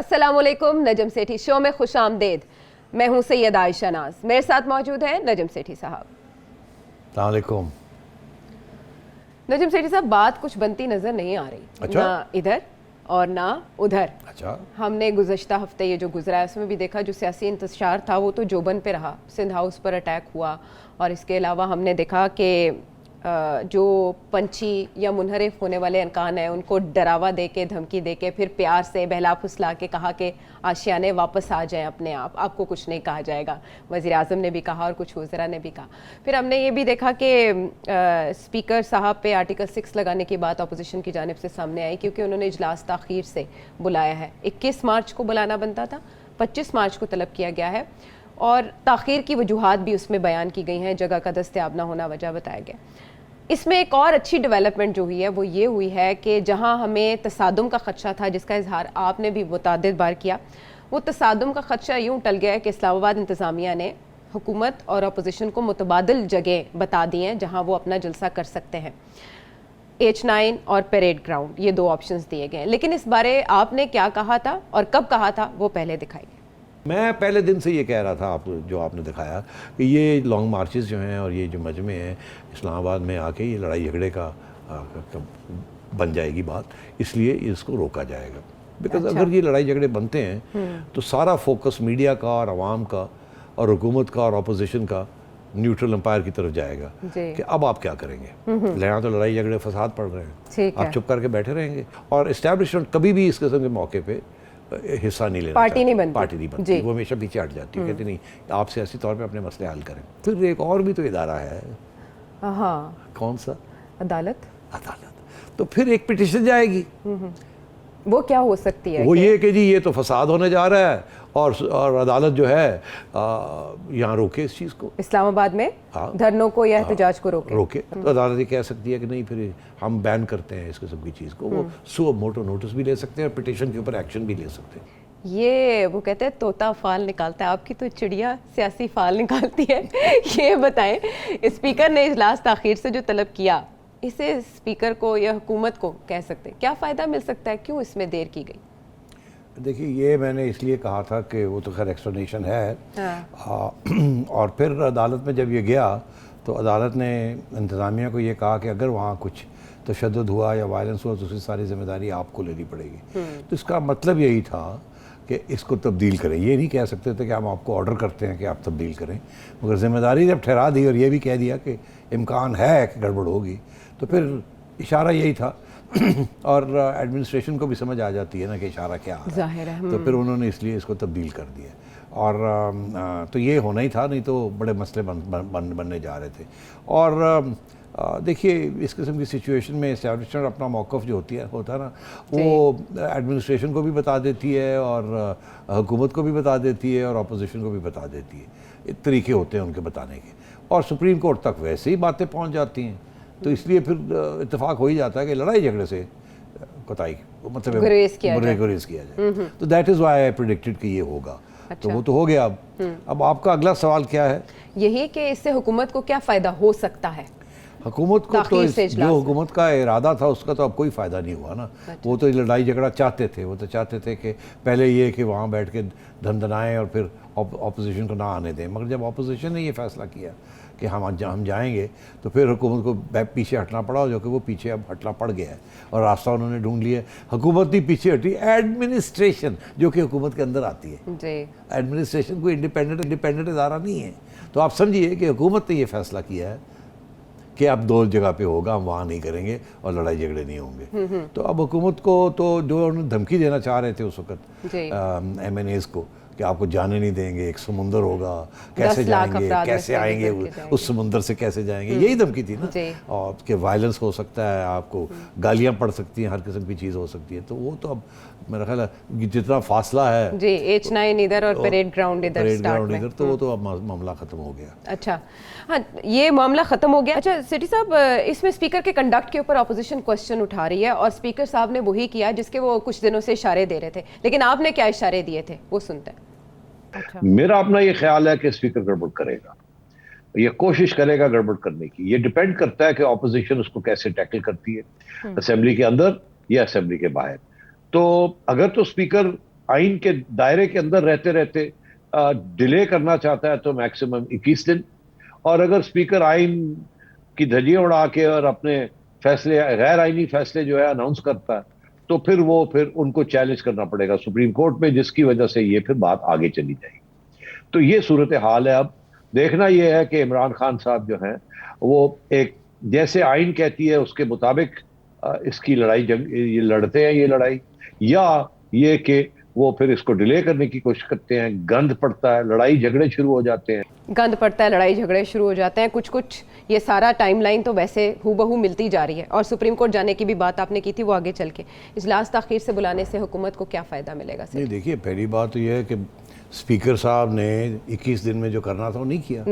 अस्सलामुअलैकुम, नजम सेठी शो में खुश आमदेद। मैं हूं सैयद आयशा नाज, मेरे साथ मौजूद हैं नजम सेठी साहब। अस्सलाम वालेकुम। नजम सेठी साहब, बात कुछ बनती नजर नहीं आ रही। अच्छा? ना इधर और ना उधर। अच्छा, हमने गुज़श्ता हफ्ते ये जो गुजरा है उसमें भी देखा जो सियासी इंतशार था वो तो जोबन पे रहा, सिंध हाउस पर अटैक हुआ, और इसके अलावा हमने देखा कि जो पंछी या मुनहरिफ होने वाले अनकान हैं उनको डरावा दे के, धमकी दे के, फिर प्यार से बहला फुसला के कहा कि आशियाने वापस आ जाएं अपने आप, आपको कुछ नहीं कहा जाएगा। वज़ीर आज़म ने भी कहा और कुछ वज़रा ने भी कहा। फिर हमने ये भी देखा कि स्पीकर साहब पे आर्टिकल 6 लगाने की बात अपोजिशन की जानिब से सामने आई, क्योंकि उन्होंने इजलास ताख़ीर से बुलाया है। 21 मार्च को बुलाना बनता था, 25 मार्च को तलब किया गया है, और ताख़ीर की वजूहात भी उसमें बयान की गई हैं, जगह का दस्तयाब ना होना वजह बताया गया। इसमें एक और अच्छी डेवलपमेंट जो हुई है वो ये हुई है कि जहां हमें तसादुम का ख़दशा था, जिसका इजहार आपने भी मुतअद्दिद बार किया, वो तसादुम का ख़दशा यूँ टल गया है कि इस्लामाबाद इंतज़ामिया ने हुकूमत और अपोजिशन को मुतबादिल जगह बता दी हैं जहाँ वो अपना जलसा कर सकते हैं। H9 और परेड ग्राउंड, ये 2 ऑप्शंस दिए गए हैं, लेकिन इस बारे आपने क्या कहा था और कब कहा था वो पहले दिखाइए। मैं पहले दिन से ये कह रहा था, जो आपने दिखाया कि ये लॉन्ग मार्चेस जो हैं और ये जो मजमे हैं इस्लामाबाद में आके ये लड़ाई झगड़े का बन जाएगी बात, इसलिए इसको रोका जाएगा। बिकॉज अच्छा। अगर ये लड़ाई झगड़े बनते हैं तो सारा फोकस मीडिया का और आवाम का और हुकूमत का और अपोजिशन का न्यूट्रल एम्पायर की तरफ जाएगा कि अब आप क्या करेंगे। यहाँ तो लड़ाई झगड़े फसाद पड़ रहे हैं, आप चुप करके बैठे रहेंगे। और एस्टैब्लिशमेंट कभी भी इस किस्म के मौके पे हिस्सा नहीं लेना, पार्टी नहीं बनती, वो हमेशा पीछे हट जाती है, कहती नहीं आप सियासी तौर पे अपने मसले हल करें। फिर एक और भी तो इदारा है, हाँ, कौन सा? अदालत। तो फिर एक पिटीशन जाएगी, वो क्या हो सकती है? वो ये कि जी ये तो फसाद होने जा रहा है और अदालत जो है यहाँ रोके इस चीज़ को, इस्लामाबाद में धरनों को या एहतजाज को रोके। तो अदालत ये कह सकती है कि नहीं फिर हम बैन करते हैं इस किस्म की चीज़ को। वो सो मोटो नोटिस भी ले सकते हैं और पिटीशन के ऊपर एक्शन भी ले सकते हैं। ये वो कहते हैं तोता फाल निकालता है, आपकी तो चिड़िया सियासी फाल निकालती है। ये बताएं, स्पीकर ने इजलास ताख़ीर से जो तलब किया, इसे स्पीकर को या हुकूमत को कह सकते हैं क्या फ़ायदा मिल सकता है, क्यों इसमें देर की गई? देखिए ये मैंने इसलिए कहा था कि वो तो खैर एक्सप्लेनेशन है। और फिर अदालत में जब ये गया तो अदालत ने इंतज़ामिया को ये कहा कि अगर वहाँ कुछ तशद्दुद हुआ या वायलेंस हुआ तो उसकी सारी जिम्मेदारी आपको लेनी पड़ेगी। तो इसका मतलब यही था कि इसको तब्दील करें। ये नहीं कह सकते थे कि हम आपको ऑर्डर करते हैं कि आप तब्दील करें, मगर जिम्मेदारी जब ठहरा दी और ये भी कह दिया कि इम्कान है कि गड़बड़ होगी, तो फिर इशारा यही था। और एडमिनिस्ट्रेशन को भी समझ आ जाती है ना कि इशारा क्या आ रहा है, तो फिर उन्होंने इसलिए इसको तब्दील कर दिया। और तो ये होना ही था, नहीं तो बड़े मसले बनने जा रहे थे। और देखिए इस किस्म की सिचुएशन में एस्टैब्लिशमेंट अपना मौक़िफ़ जो होता है ना, वो एडमिनिस्ट्रेशन को भी बता देती है और हुकूमत को भी बता देती है और अपोजिशन को भी बता देती है। तरीके होते हैं उनके बताने के, और सुप्रीम कोर्ट तक वैसे ही बातें पहुँच जाती हैं। तो इसलिए फिर इत्तेफाक हो ही जाता है कि लड़ाई झगड़े से कोताही मतलब गुरेज किया जाए। तो that is why I predicted कि ये होगा। अच्छा। तो वो तो हो गया। अब आपका अगला सवाल क्या है? यही कि इससे हुकूमत को क्या फ़ायदा हो सकता है? हुकूमत को तो जो हुकूमत का इरादा था उसका तो अब कोई फ़ायदा नहीं हुआ ना। अच्छा। वो तो लड़ाई झगड़ा चाहते थे, वो तो चाहते थे कि पहले ये कि वहाँ बैठ के धनधनाएँ और फिर अपोजिशन को ना आने दें, मगर जब अपोजिशन ने ये फ़ैसला किया कि हम जाएंगे तो फिर हुकूमत को पीछे हटना पड़ा, जो कि वो पीछे अब हटना पड़ गया है और रास्ता उन्होंने ढूंढ लिया। हुकूमत नहीं पीछे हटी, एडमिनिस्ट्रेशन जो कि हुकूमत के अंदर आती है। एडमिनिस्ट्रेशन कोई इंडिपेंडेंट इदारा नहीं है। तो आप समझिए कि हुकूमत ने ये फैसला किया है कि अब 2 जगह पे होगा, हम वहाँ नहीं करेंगे और लड़ाई झगड़े नहीं होंगे। तो अब हुकूमत को तो जो उन्होंने धमकी देना चाह रहे थे उस वक्त MNAs को कि आपको जाने नहीं देंगे, एक समुंदर होगा, कैसे जाएंगे, कैसे आएंगे, उस समुंदर से कैसे जाएंगे, यही धमकी थी ना। और कि वायलेंस हो सकता है, आपको गालियाँ पड़ सकती हैं, हर किस्म की चीज़ हो सकती है। तो वो तो अब मेरा ख्याल है जितना फासला है जी, H9 इधर और परेड ग्राउंड इधर, तो वो तो अब मामला ख़त्म हो गया। अच्छा, हाँ, ये मामला ख़त्म हो गया। अच्छा सेठी साहब, इसमें स्पीकर के कंडक्ट के ऊपर अपोजिशन क्वेश्चन उठा रही है और स्पीकर साहब ने वही किया जिसके वो कुछ दिनों से इशारे दे रहे थे, लेकिन आपने क्या इशारे दिए थे वो सुनते हैं। अच्छा। मेरा अपना ये ख्याल है कि स्पीकर गड़बड़ करेगा, ये कोशिश करेगा गड़बड़ करने की। ये डिपेंड करता है कि ऑपोजिशन उसको कैसे टैकल करती है, असेंबली के अंदर या असेंबली के बाहर। तो अगर तो स्पीकर आइन के दायरे के अंदर रहते रहते डिले करना चाहता है तो मैक्सिमम 21 दिन, और अगर स्पीकर आइन की धज्जियां उड़ा के और अपने फैसले, गैर आइनी फैसले जो है अनाउंस करता है, तो फिर उनको चैलेंज करना पड़ेगा सुप्रीम कोर्ट में, जिसकी वजह से ये फिर बात आगे चली जाएगी। तो ये सूरत हाल है। अब देखना यह है कि इमरान खान साहब जो हैं वो एक जैसे आइन कहती है उसके मुताबिक इसकी लड़ाई ये लड़ते हैं ये लड़ाई, या ये कि वो फिर इसको डिले करने की कोशिश करते हैं, गंद पड़ता है, लड़ाई झगड़े शुरू हो जाते हैं। गंद पड़ता है, लड़ाई झगड़े शुरू हो जाते हैं, कुछ कुछ ये सारा टाइमलाइन तो वैसे हूबहू मिलती जा रही है। और सुप्रीम कोर्ट जाने की भी बात आपने की थी, वो आगे चल के इजलास ताखीर से बुलाने से हुकूमत को क्या फ़ायदा मिलेगा? नहीं, देखिए, पहली बात तो यह है कि स्पीकर साहब ने 21 दिन में जो करना था वो नहीं किया,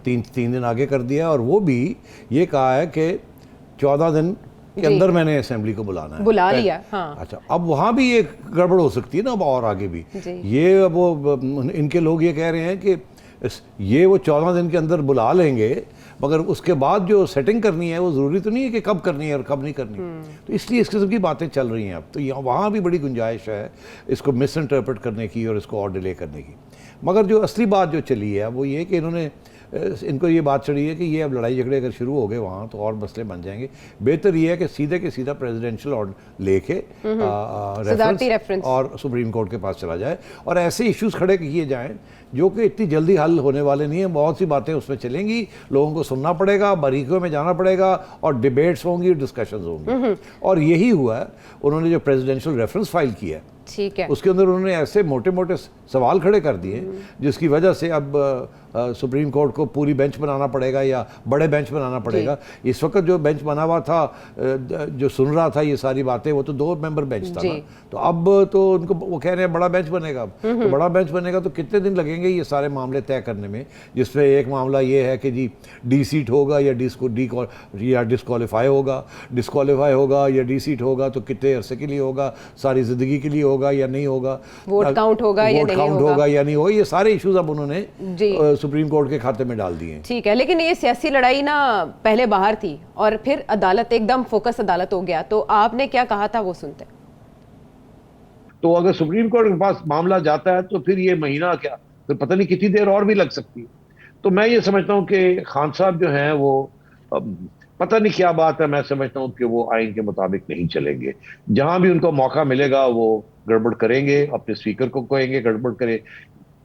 तीन दिन आगे कर दिया, और वो भी ये कहा है कि 14 दिन के अंदर मैंने असेंबली को बुला लिया। हाँ। अच्छा, अब वहाँ भी एक गड़बड़ हो सकती है ना, अब और आगे भी ये, अब वो इनके लोग ये कह रहे हैं कि ये वो 14 दिन के अंदर बुला लेंगे, मगर उसके बाद जो सेटिंग करनी है वो ज़रूरी तो नहीं है कि कब करनी है और कब नहीं करनी। तो इसलिए इस किस्म की बातें चल रही हैं अब। तो यहाँ वहाँ भी बड़ी गुंजाइश है इसको मिस इंटरप्रेट करने की और इसको और डिले करने की। मगर जो असली बात जो चली है वो ये कि इनको ये बात चढ़ी है कि ये अब लड़ाई झगड़े अगर शुरू हो गए वहाँ तो और मसले बन जाएंगे। बेहतर ये है कि सीधे के सीधा प्रेसिडेंशियल ऑर्डर लेके रेफरेंस और सुप्रीम कोर्ट के पास चला जाए और ऐसे इश्यूज खड़े किए जाएं जो कि इतनी जल्दी हल होने वाले नहीं हैं। बहुत सी बातें उसमें चलेंगी, लोगों को सुनना पड़ेगा, बारीकियों में जाना पड़ेगा और डिबेट्स होंगी, डिस्कशंस होंगी। और यही हुआ है, उन्होंने जो प्रेसिडेंशियल रेफरेंस फाइल किया है, ठीक है, उसके अंदर उन्होंने ऐसे मोटे मोटे सवाल खड़े कर दिए जिसकी वजह से अब सुप्रीम कोर्ट को पूरी बेंच बनाना पड़ेगा या बड़े बेंच बनाना पड़ेगा। इस वक्त जो बेंच बना हुआ था, जो सुन रहा था ये सारी बातें, वो तो 2 मेंबर बेंच था ना। तो अब तो उनको वो कह रहे हैं बड़ा बेंच बनेगा। तो बड़ा बेंच बनेगा तो कितने दिन लगेंगे ये सारे मामले तय करने में, जिसमें एक मामला ये है कि जी डी सीट होगा या डिस्क्वालीफाई होगा या डी सीट होगा तो कितने अरसे के लिए होगा, सारी ज़िंदगी के लिए होगा या नहीं होगा, वोट काउंट होगा या नहीं होगा, ये सारे इश्यूज अब उन्होंने सुप्रीम कोर्ट के खाते में डाल दिए। ठीक है, लेकिन ये सियासी लड़ाई ना पहले बाहर थी और फिर अदालत एकदम फोकस अदालत हो गया, तो आपने क्या कहा था वो सुनते। तो अगर सुप्रीम कोर्ट के पास मामला जाता है तो फिर ये महीना क्या, फिर पता नहीं कितनी देर और भी लग सकती है। तो मैं ये समझता हूँ कि खान साहब जो हैं वो पता नहीं क्या बात है, मैं समझता हूँ कि वो आइन के मुताबिक नहीं चलेंगे। जहां भी उनको मौका मिलेगा वो गड़बड़ करेंगे, अपने स्पीकर को कहेंगे गड़बड़ करे।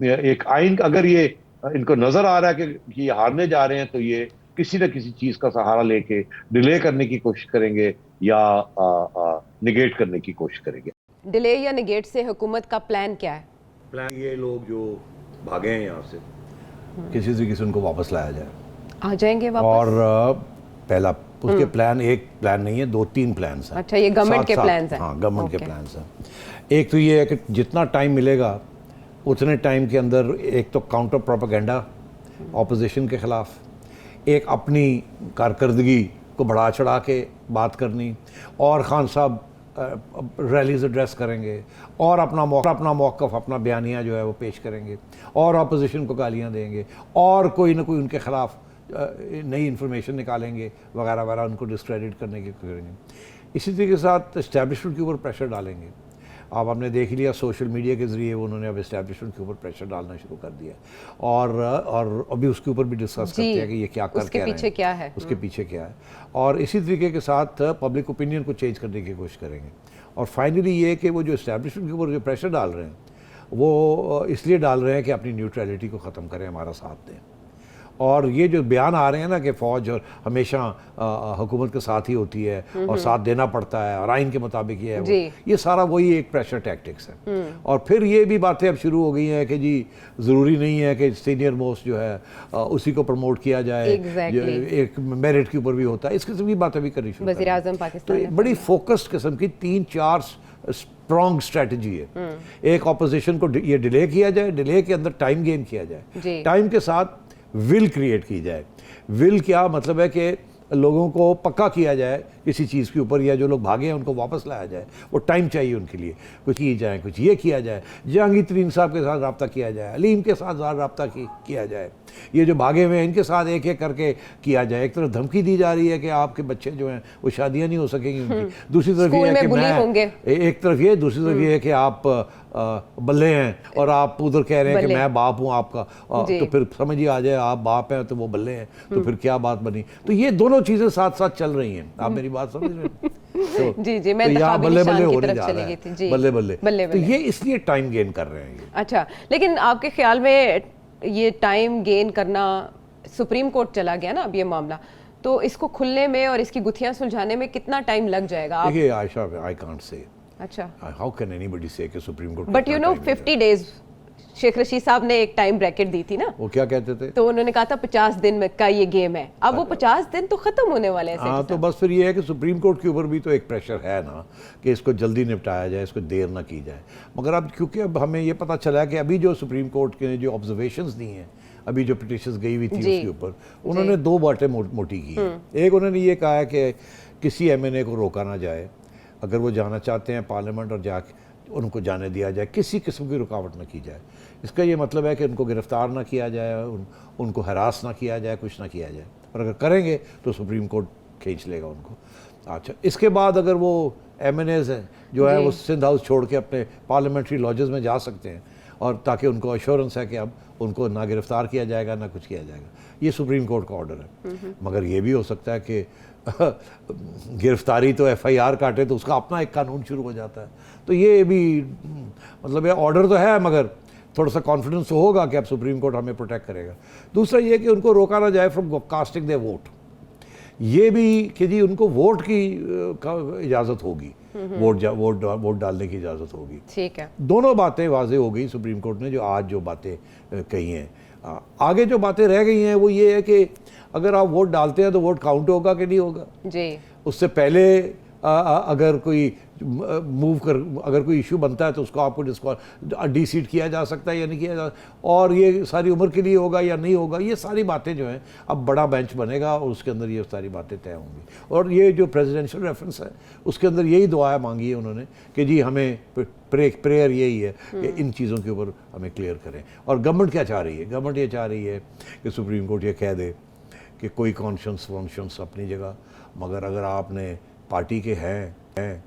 एक आइन, अगर ये इनको नजर आ रहा है कि ये हारने जा रहे हैं तो ये किसी न किसी चीज का सहारा लेके डिले करने की कोशिश करेंगे या निगेट करने की कोशिश करेंगे। डिले या निगेट से हुकूमत का प्लान क्या है? प्लान ये, लोग जो भागे हैं यहाँ से किसी से किसी उनको वापस लाया जाए, आ जाएंगे वापस। और पहला उसके प्लान, एक प्लान नहीं है, 2-3 प्लान हैं। अच्छा, ये गवर्नमेंट के प्लान हैं? हाँ, गवर्नमेंट के प्लान हैं। एक तो ये है कि जितना टाइम मिलेगा उतने टाइम के अंदर एक तो काउंटर प्रोपेगेंडा ऑपोजिशन के ख़िलाफ़, एक अपनी कारकर्दगी को बढ़ा चढ़ा के बात करनी, और खान साहब रैलीज एड्रेस करेंगे और अपना मौक़िफ़, अपना बयानिया जो है वो पेश करेंगे और ऑपोजिशन को गालियाँ देंगे और कोई ना कोई उनके ख़िलाफ़ नई इन्फॉर्मेशन निकालेंगे वगैरह वगैरह, उनको डिस्क्रेडिट करने की करेंगे। इसी तरीके के साथ इस्टेब्लिशमेंट के ऊपर प्रेशर डालेंगे। अब आपने देख लिया सोशल मीडिया के ज़रिए उन्होंने अब इस्टेब्लिशमेंट के ऊपर प्रेशर डालना शुरू कर दिया, और अभी उसके ऊपर भी डिस्कस करते हैं कि ये क्या कर उसके पीछे क्या है, उसके पीछे क्या है। और इसी तरीके के साथ पब्लिक ओपिनियन को चेंज करने की कोशिश करेंगे। और फाइनली ये कि वो जो इस्टेब्लिशमेंट के ऊपर जो प्रेशर डाल रहे हैं वो इसलिए डाल रहे हैं कि अपनी न्यूट्रलिटी को ख़त्म करें, हमारा साथ दें। और ये जो बयान आ रहे हैं ना कि फ़ौज और हमेशा हुकूमत के साथ ही होती है और साथ देना पड़ता है और आइन के मुताबिक ये है, ये सारा वही एक प्रेशर टैक्टिक्स है। और फिर ये भी बातें अब शुरू हो गई हैं कि जी ज़रूरी नहीं है कि सीनियर मोस्ट जो है उसी को प्रमोट किया जाए, एक मेरिट के ऊपर भी होता है, इस किस्म की बातें भी करनी शुरू। वज़ीर आज़म पाकिस्तान तो बड़ी फोकस्ड किस्म की 3-4 स्ट्रॉन्ग स्ट्रेटजी है। एक ऑपोजिशन को ये डिले किया जाए, डिले के अंदर टाइम गेन किया जाए, टाइम के साथ विल क्रिएट की जाए। विल क्या मतलब है कि लोगों को पक्का किया जाए किसी चीज़ के ऊपर, या जो लोग भागे हैं उनको वापस लाया जाए। वो टाइम चाहिए उनके लिए, कुछ किए जाए, कुछ ये किया जाए, जहांगीर तरीन साहब के साथ रब्ता किया जाए, अलीम के साथ रब्ता किया जाए, ये जो भागे हुए हैं इनके साथ एक एक करके किया जाए। एक तरफ धमकी दी जा रही है कि आपके बच्चे जो हैं वो शादियां नहीं हो सकेंगी उनकी, दूसरी तरफ ये है कि एक तरफ ये, दूसरी तरफ ये है कि आप बल्ले हैं और आप उधर कह रहे हैं कि मैं बाप हूं आपका, तो फिर समझिए आ जाए आप बाप हैं तो वो बल्ले हैं, तो फिर क्या बात बनी। तो ये दोनों चीजें साथ साथ चल रही हैं, आप मेरी बात समझ रहे हैं? तो जी जी, मैं यहाँ बल्ले बल्ले हो नहीं जा चली रहा गई थी जी, बल्ले बल्ले, तो बल्ले। ये इसलिए टाइम गेन कर रहे हैं ये। अच्छा, लेकिन आपके ख्याल में ये टाइम गेन करना, सुप्रीम कोर्ट चला गया ना अब ये मामला, तो इसको खुलने में और इसकी गुत्थियां सुलझाने में कितना टाइम लग जाएगा? देखिए आयशा, आई कांट से, अच्छा, हाउ कैन एनीबॉडी से कि supreme court, but you know 50 days Sheikh Rashid साहब ने एक टाइम ब्रैकेट दी थी ना, वो क्या कहते थे? तो उन्होंने कहा था 50 दिन में का ये गेम है, अब वो 50 दिन तो खत्म होने वाले हैं। हाँ, तो बस फिर ये है कि सुप्रीम कोर्ट के ऊपर भी तो एक प्रेशर है ना कि इसको जल्दी निपटाया जाए, इसको देर ना की जाए। मगर अब क्योंकि अब हमें ये पता चला है कि अभी जो सुप्रीम कोर्ट के जो ऑब्जर्वेशंस दी हैं, अभी जो पिटिशंस गई हुई थी उसके ऊपर, उन्होंने दो बातें मोटी की हैं। एक, उन्होंने ये कहा है कि किसी MNA को रोका ना जाए, अगर वो जाना चाहते हैं पार्लियामेंट और जाके उनको जाने दिया जाए, किसी किस्म की रुकावट ना की जाए। इसका ये मतलब है कि उनको गिरफ्तार ना किया जाए, उनको हरास ना किया जाए, कुछ ना किया जाए, और अगर करेंगे तो सुप्रीम कोर्ट खींच लेगा उनको। अच्छा, इसके बाद अगर वो MNAs हैं जो है वो सिंध हाउस छोड़ के अपने पार्लियामेंट्री लॉजेस में जा सकते हैं, और ताकि उनको एश्योरेंस है कि अब उनको ना गिरफ्तार किया जाएगा ना कुछ किया जाएगा। ये सुप्रीम कोर्ट का ऑर्डर है। मगर ये भी हो सकता है कि गिरफ्तारी तो FIR काटे तो उसका अपना एक कानून शुरू हो जाता है। तो ये भी मतलब ये ऑर्डर तो है, मगर थोड़ा सा कॉन्फिडेंस तो होगा कि अब सुप्रीम कोर्ट हमें प्रोटेक्ट करेगा। दूसरा ये कि उनको रोका ना जाए फ्रॉम कास्टिंग देयर वोट, ये भी कि जी उनको वोट की इजाज़त होगी, वोट डालने की इजाज़त होगी। ठीक है, दोनों बातें वाजे हो गई सुप्रीम कोर्ट ने जो आज जो बातें कही हैं। आगे जो बातें रह गई हैं वो ये है कि अगर आप वोट डालते हैं तो वोट काउंट होगा कि नहीं होगा जी। उससे पहले अगर कोई अगर कोई इशू बनता है तो उसको आपको डिसीट किया जा सकता है या नहीं किया जा, और ये सारी उम्र के लिए होगा या नहीं होगा, ये सारी बातें जो हैं अब बड़ा बेंच बनेगा और उसके अंदर ये सारी बातें तय होंगी। और ये जो प्रेसिडेंशियल रेफरेंस है उसके अंदर यही दुआ मांगी है उन्होंने कि जी हमें प्रेयर यही है कि इन चीज़ों के ऊपर हमें क्लियर करें। और गवर्नमेंट क्या चाह रही है? गवर्नमेंट ये चाह रही है कि सुप्रीम कोर्ट ये कह दे कि कोई कॉन्शियंस अपनी जगह, मगर अगर आपने पार्टी के हैं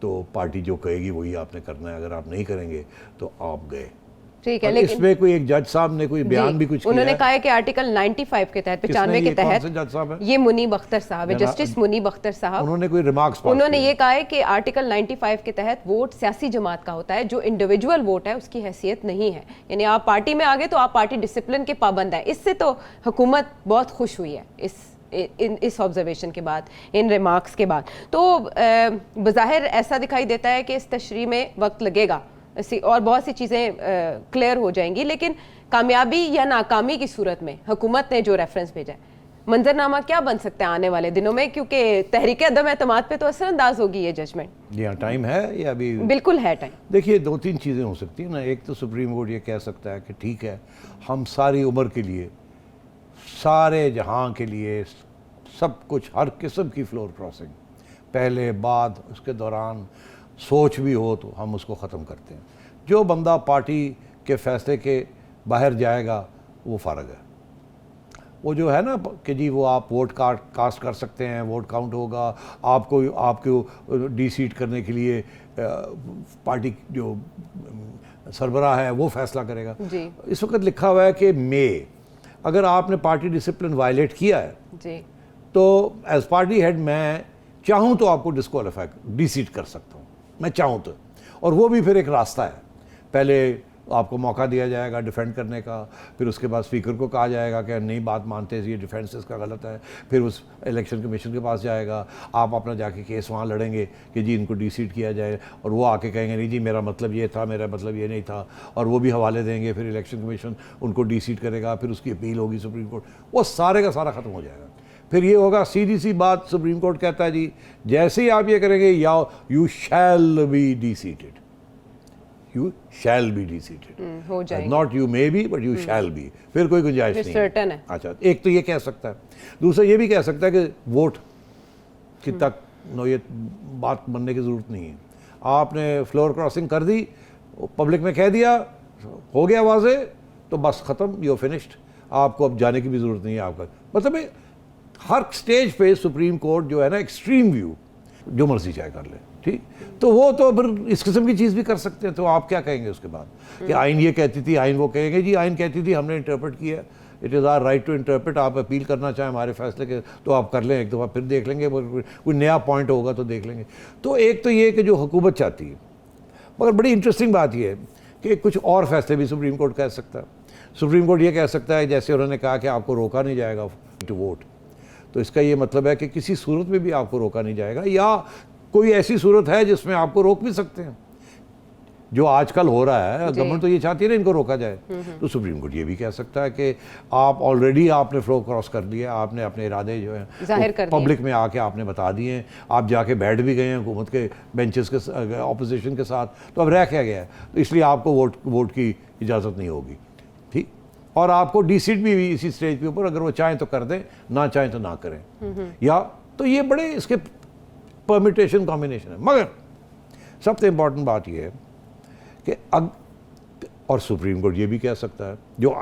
तो पार्टी जो कहेगी वही आपने करना है, अगर आप नहीं करेंगे तो आप गए। ठीक है, लेकिन इसमें कोई एक जज साहब ने कोई बयान भी कुछ उन्होंने कहा है कि आर्टिकल 95 के तहत, 95 के तहत, ये मुनीब अख्तर साहब है, जस्टिस मुनीब अख्तर साहब, उन्होंने कोई रिमार्क्स उन्होंने ये कहा है कि आर्टिकल 95 के तहत वोट सियासी जमात का होता है, जो इंडिविजुअल वोट है उसकी हैसियत नहीं है। यानी आप पार्टी में आ गए तो आप पार्टी डिसिप्लिन के पाबंद है। इससे तो हुकूमत बहुत खुश हुई है इस ऑब्जर्वेशन के बाद, इन रिमार्क्स के बाद। तो बज़ाहिर ऐसा दिखाई देता है कि इस तशरीह में वक्त लगेगा और बहुत सी चीज़ें क्लियर हो जाएंगी, लेकिन कामयाबी या नाकामी की सूरत में हुकूमत ने जो रेफरेंस भेजा है, मंजरनामा क्या बन सकता है आने वाले दिनों में? क्योंकि तहरीक अदम एतमाद पे तो असरअंदाज होगी ये जजमेंट। जी हाँ, टाइम है या अभी? बिल्कुल है टाइम। देखिए, दो तीन चीज़ें हो सकती हैं ना। एक तो सुप्रीम कोर्ट ये कह सकता है कि ठीक है, हम सारी उम्र के लिए, सारे जहां के लिए सब कुछ, हर किस्म की फ्लोर क्रॉसिंग, पहले बाद उसके दौरान सोच भी हो तो हम उसको ख़त्म करते हैं। जो बंदा पार्टी के फैसले के बाहर जाएगा वो फ़र्क है। वो जो है ना कि जी वो आप वोट कास्ट कर सकते हैं, वोट काउंट होगा, आपको डिसीट करने के लिए पार्टी जो सरबराह है वो फैसला करेगा। इस वक्त लिखा हुआ है कि अगर आपने पार्टी डिसिप्लिन वायलेट किया है जी, तो एज पार्टी हेड मैं चाहूँ तो आपको डिस्क्वालीफाई डिसीट कर सकता हूँ, मैं चाहूँ तो। और वो भी फिर एक रास्ता है, पहले आपको मौका दिया जाएगा डिफेंड करने का, फिर उसके बाद स्पीकर को कहा जाएगा कि नहीं बात मानते, ये डिफेंस इसका गलत है, फिर उस इलेक्शन कमीशन के पास जाएगा, आप अपना जाके केस वहाँ लड़ेंगे कि जी इनको डिसीट किया जाए, और वो आके कहेंगे नहीं जी मेरा मतलब ये था, मेरा मतलब ये नहीं था, और वो भी हवाले देंगे, फिर इलेक्शन कमीशन उनको डिसीट करेगा, फिर उसकी अपील होगी सुप्रीम कोर्ट, वो सारे का सारा ख़त्म हो जाएगा। फिर ये होगा, सीधी सी बात, सुप्रीम कोर्ट कहता है जी जैसे ही आप ये करेंगे you shall be deceited, you shall be deceited, हो जाएगा, not you may be but you shall be. फिर कोई गुंजाइश नहीं है। अच्छा, एक तो ये कह सकता है। दूसरा ये भी कह सकता है कि वोट कि तक नो, ये बात बनने की ज़रूरत नहीं है। आपने फ्लोर क्रॉसिंग कर दी, पब्लिक में कह दिया, हो गया वाजे, तो बस ख़त्म, यू फिनिश्ड। आपको अब जाने की भी ज़रूरत नहीं है आपका। मतलब हर स्टेज पे सुप्रीम कोर्ट जो है ना, एक्सट्रीम व्यू, जो मर्जी चाहे कर ले, ठीक। तो वो तो फिर इस किस्म की चीज़ भी कर सकते हैं। तो आप क्या कहेंगे उसके बाद कि आइन ये कहती थी, आइन वो कहेंगे जी आइन कहती थी, हमने इंटरप्रेट किया, it is our right to interpret. आप अपील करना चाहें हमारे फैसले के तो आप कर लें, एक दफ़ा फिर देख लेंगे, कोई नया पॉइंट होगा तो देख लेंगे। तो एक तो ये कि जो हुकूमत चाहती है, मगर बड़ी इंटरेस्टिंग बात यह है कि कुछ और फैसले भी सुप्रीम कोर्ट कह सकता है। सुप्रीम कोर्ट ये कह सकता है, जैसे उन्होंने कहा कि आपको रोका नहीं जाएगा टू वोट, तो इसका ये मतलब है कि किसी सूरत में भी आपको रोका नहीं जाएगा, या कोई ऐसी सूरत है जिसमें आपको रोक भी सकते हैं, जो आजकल हो रहा है। गवर्नमेंट तो ये चाहती है ना इनको रोका जाए, तो सुप्रीम कोर्ट ये भी कह सकता है कि आप ऑलरेडी आपने फ्लो क्रॉस कर लिया, आपने अपने इरादे जो है जाहिर कर दिए, पब्लिक में आके आपने बता दिए हैं, आप जाके बैठ भी गए हैं हुकूमत के बेंचेस के ऑपोजिशन के साथ, तो अब रह क्या गया है, तो इसलिए आपको वोट की इजाज़त नहीं होगी, ठीक। और आपको डिसीट भी इसी स्टेज के ऊपर, अगर वो चाहें तो कर दें, ना चाहें तो ना करें, या तो ये बड़े इसके परमिटेशन कॉम्बिनेशन है। मगर सबसे इम्पॉर्टेंट बात यह है कि और सुप्रीम कोर्ट ये भी कह सकता है,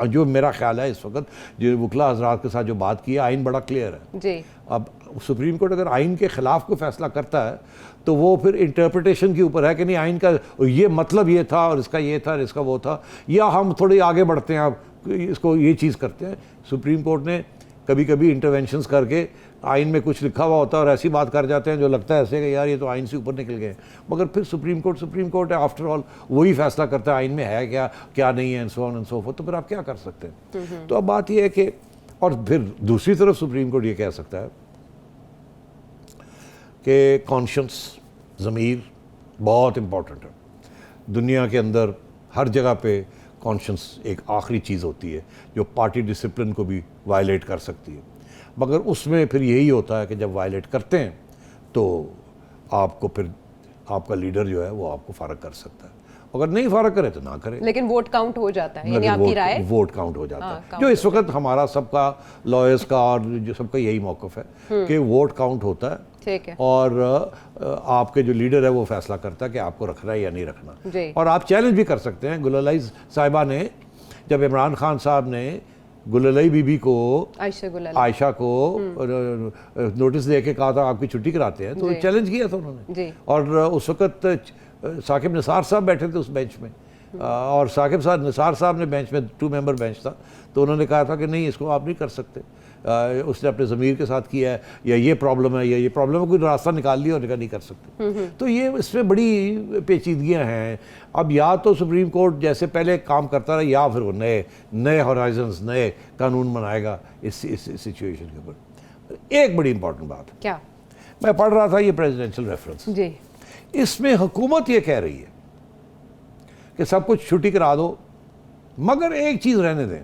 जो मेरा ख्याल है इस वक्त जो वकला हजरात के साथ जो बात की है, आइन बड़ा क्लियर है जी। अब सुप्रीम कोर्ट अगर आइन के ख़िलाफ़ कोई फैसला करता है तो वो फिर इंटरप्रिटेशन के ऊपर है कि नहीं आइन का ये मतलब ये था और इसका ये था और इसका वो था, या हम थोड़ी आगे बढ़ते हैं, आप इसको ये चीज़ करते हैं। सुप्रीम कोर्ट ने कभी कभी इंटरवेंशंस करके आइन में कुछ लिखा हुआ होता है और ऐसी बात कर जाते हैं जो लगता है ऐसे कि यार ये तो आइन से ऊपर निकल गए, मगर फिर सुप्रीम कोर्ट है, आफ्टर ऑल वही फैसला करता है आइन में है क्या क्या नहीं है, and so on and so fourth. तो फिर आप क्या कर सकते हैं। तो अब बात यह है कि, और फिर दूसरी तरफ सुप्रीम कोर्ट ये कह सकता है कि कॉन्शियंस, ज़मीर बहुत इम्पॉर्टेंट है दुनिया के अंदर। हर जगह पे कॉन्शियंस एक आखिरी चीज़ होती है जो पार्टी डिसिप्लिन को भी वायलेट कर सकती है, मगर उसमें फिर यही होता है कि जब वायलेट करते हैं तो आपको फिर आपका लीडर जो है वो आपको फ़ारग कर सकता है, अगर नहीं फ़ारग करे तो ना करे। लेकिन वोट काउंट हो जाता है, यानी आपकी राय वोट काउंट हो जाता है, जो इस वक्त हमारा सबका लॉयर्स का और जो सबका यही मौक़िफ़ है कि वोट काउंट होता है, ठीक है, और आपके जो लीडर है वो फैसला करता है कि आपको रखना है या नहीं रखना। और आप चैलेंज भी कर सकते हैं। गुललाई साहिबा ने, जब इमरान खान साहब ने गुललाई बीबी को, आयशा को नोटिस दे के कहा था आपकी छुट्टी कराते हैं, तो चैलेंज किया था उन्होंने। और उस वक्त साकिब निसार साहब बैठे थे उस बेंच में, और साकिब साहब निसार साहब ने बेंच में 2 मेंबर बेंच था, तो उन्होंने कहा था कि नहीं इसको आप नहीं कर सकते, उसने अपने ज़मीर के साथ किया है, या ये प्रॉब्लम है या ये प्रॉब्लम है, कोई रास्ता निकाल लिया और नहीं कर सकते। तो ये इसमें बड़ी पेचीदगियाँ हैं। अब या तो सुप्रीम कोर्ट जैसे पहले काम करता रहा, या फिर वो नए हॉराइजन्स, नए कानून बनाएगा इस सिचुएशन के ऊपर। एक बड़ी इंपॉर्टेंट बात क्या, मैं पढ़ रहा था ये प्रेसिडेंशियल रेफरेंस जी, इसमें हुकूमत ये कह रही है कि सब कुछ छुट्टी करा दो, मगर एक चीज़ रहने दें।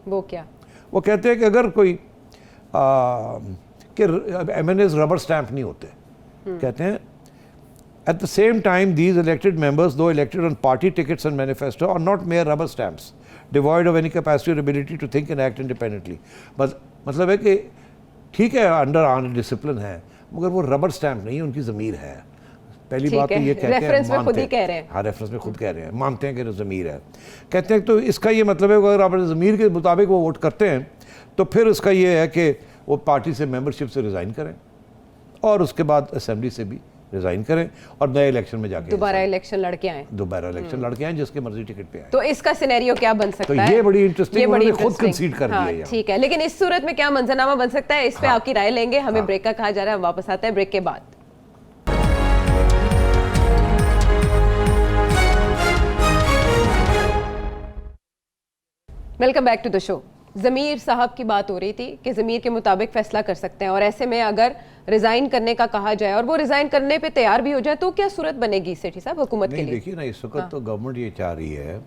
वो क्या? वो कहते हैं कि अगर कोई कि MNAs रबर स्टैंप नहीं होते, कहते हैं at the same time these elected members though elected on party tickets and manifesto are not mere rubber stamps devoid of any capacity और ability to think and act independently. मतलब है कि ठीक है अंडर आन डिसिप्लिन है, मगर वो रबर स्टैंप नहीं है, उनकी ज़मीर है। पहली बात तो ये कहते हैं, रेफरेंस में खुद ही कह रहे हैं, हाँ रेफरेंस में खुद कह रहे हैं, मानते हैं कि ज़मीर है। कहते हैं तो इसका ये मतलब है अगर आप ज़मीर के मुताबिक वो वोट करते हैं तो फिर उसका ये है कि वो पार्टी से मेंबरशिप से रिज़ाइन करें और उसके बाद असेंबली से भी रिज़ाइन करें और नए इलेक्शन में जाके दोबारा इलेक्शन लड़के आए, जिसके मर्जी टिकट पे आए। तो इसका सिनेरियो क्या बन सकता है? तो ये बड़ी इंटरेस्टिंग, उन्होंने खुद कंसीड कर दिया। ठीक है, लेकिन इस सूरत में क्या मंजरनामा बन सकता है, इस पे आपकी राय लेंगे। हमें ब्रेक का कहा जा रहा है, वापस आते हैं ब्रेक के बाद। Welcome back to the show. Zameer sahab की बात हो रही थी कि ज़मीर के मुताबिक फैसला कर सकते हैं, और ऐसे में अगर रिज़ाइन करने का कहा जाए और वो रिज़ाइन करने पे तैयार भी हो जाए तो क्या सूरत बनेगी सेठी साहब हुकूमत के लिए? देखिए ना, इस वक्त तो गवर्नमेंट ये चाह रही है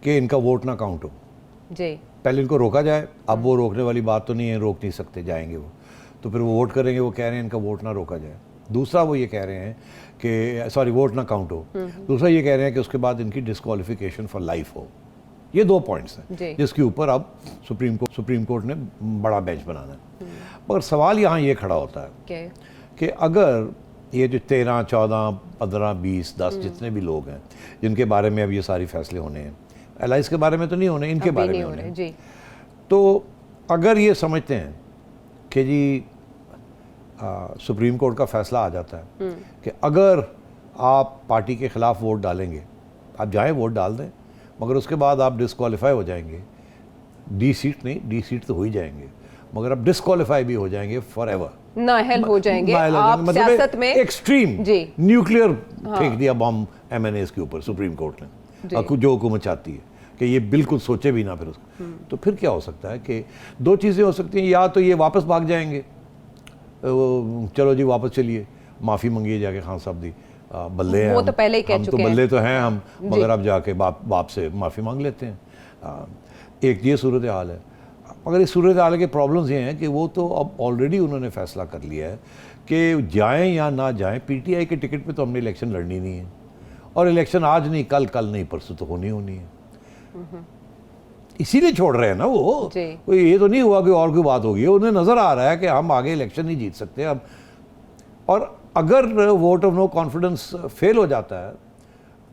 कि इनका वोट ना काउंट हो जी, पहले इनको रोका जाए। अब वो रोकने वाली बात तो नहीं है, रोक नहीं सकते, जाएंगे वो, तो फिर वो वोट करेंगे। वो कह रहे हैं इनका वोट ना रोका जाए। दूसरा वो ये कह रहे हैं कि सॉरी वोट ना काउंट हो। दूसरा ये कह रहे हैं कि उसके बाद इनकी डिस्क्वालिफिकेशन फॉर लाइफ हो। ये 2 पॉइंट्स हैं जिसके ऊपर अब सुप्रीम कोर्ट ने बड़ा बेंच बनाना है। मगर सवाल यहाँ ये खड़ा होता है कि अगर ये जो 13, 14, 15, 20, 10 जितने भी लोग हैं जिनके बारे में अब ये सारे फैसले होने हैं, एलाइज के बारे में तो नहीं होने, इनके अभी बारे नहीं में हो होने रहे हैं। जी। तो अगर ये समझते हैं कि जी सुप्रीम कोर्ट का फैसला आ जाता है कि अगर आप पार्टी के ख़िलाफ़ वोट डालेंगे, आप जाएं वोट डाल दें, मगर उसके बाद आप डिस्क्वालीफाई हो जाएंगे, डी सीट नहीं, डी सीट तो हो ही जाएंगे, मगर आप डिस्क्वालीफाई भी हो जाएंगे फॉर एवर, नाअहल हो जाएंगे आप सियासत में। एक्सट्रीम जी। न्यूक्लियर फेंक दिया बॉम्ब एमएनएस के ऊपर सुप्रीम कोर्ट ने, जो हुकूमत चाहती है कि ये बिल्कुल सोचे भी ना फिर उसको। तो फिर क्या हो सकता है कि दो चीज़ें हो सकती हैं, या तो ये वापस भाग जाएंगे, चलो जी वापस चलिए, माफ़ी मंगिए जाके खान साहब दी, बल्ले हैं वो तो पहले ही कह हम तो चुके हैं। बल्ले तो हैं हम, मगर अब जाके बाप से माफ़ी मांग लेते हैं। एक ये सूरत हाल है। मगर इस सूरत हाल के प्रॉब्लम्स ये हैं कि वो तो अब ऑलरेडी उन्होंने फैसला कर लिया है कि जाएं या ना जाएं, पीटीआई के टिकट पे तो हमने इलेक्शन लड़नी नहीं है, और इलेक्शन आज नहीं, कल नहीं, परसों तो होनी है। इसीलिए छोड़ रहे हैं ना वो, कोई ये तो नहीं हुआ कि और कोई बात होगी, उन्हें नज़र आ रहा है कि हम आगे इलेक्शन नहीं जीत सकते अब। और अगर vote of no confidence fail हो जाता है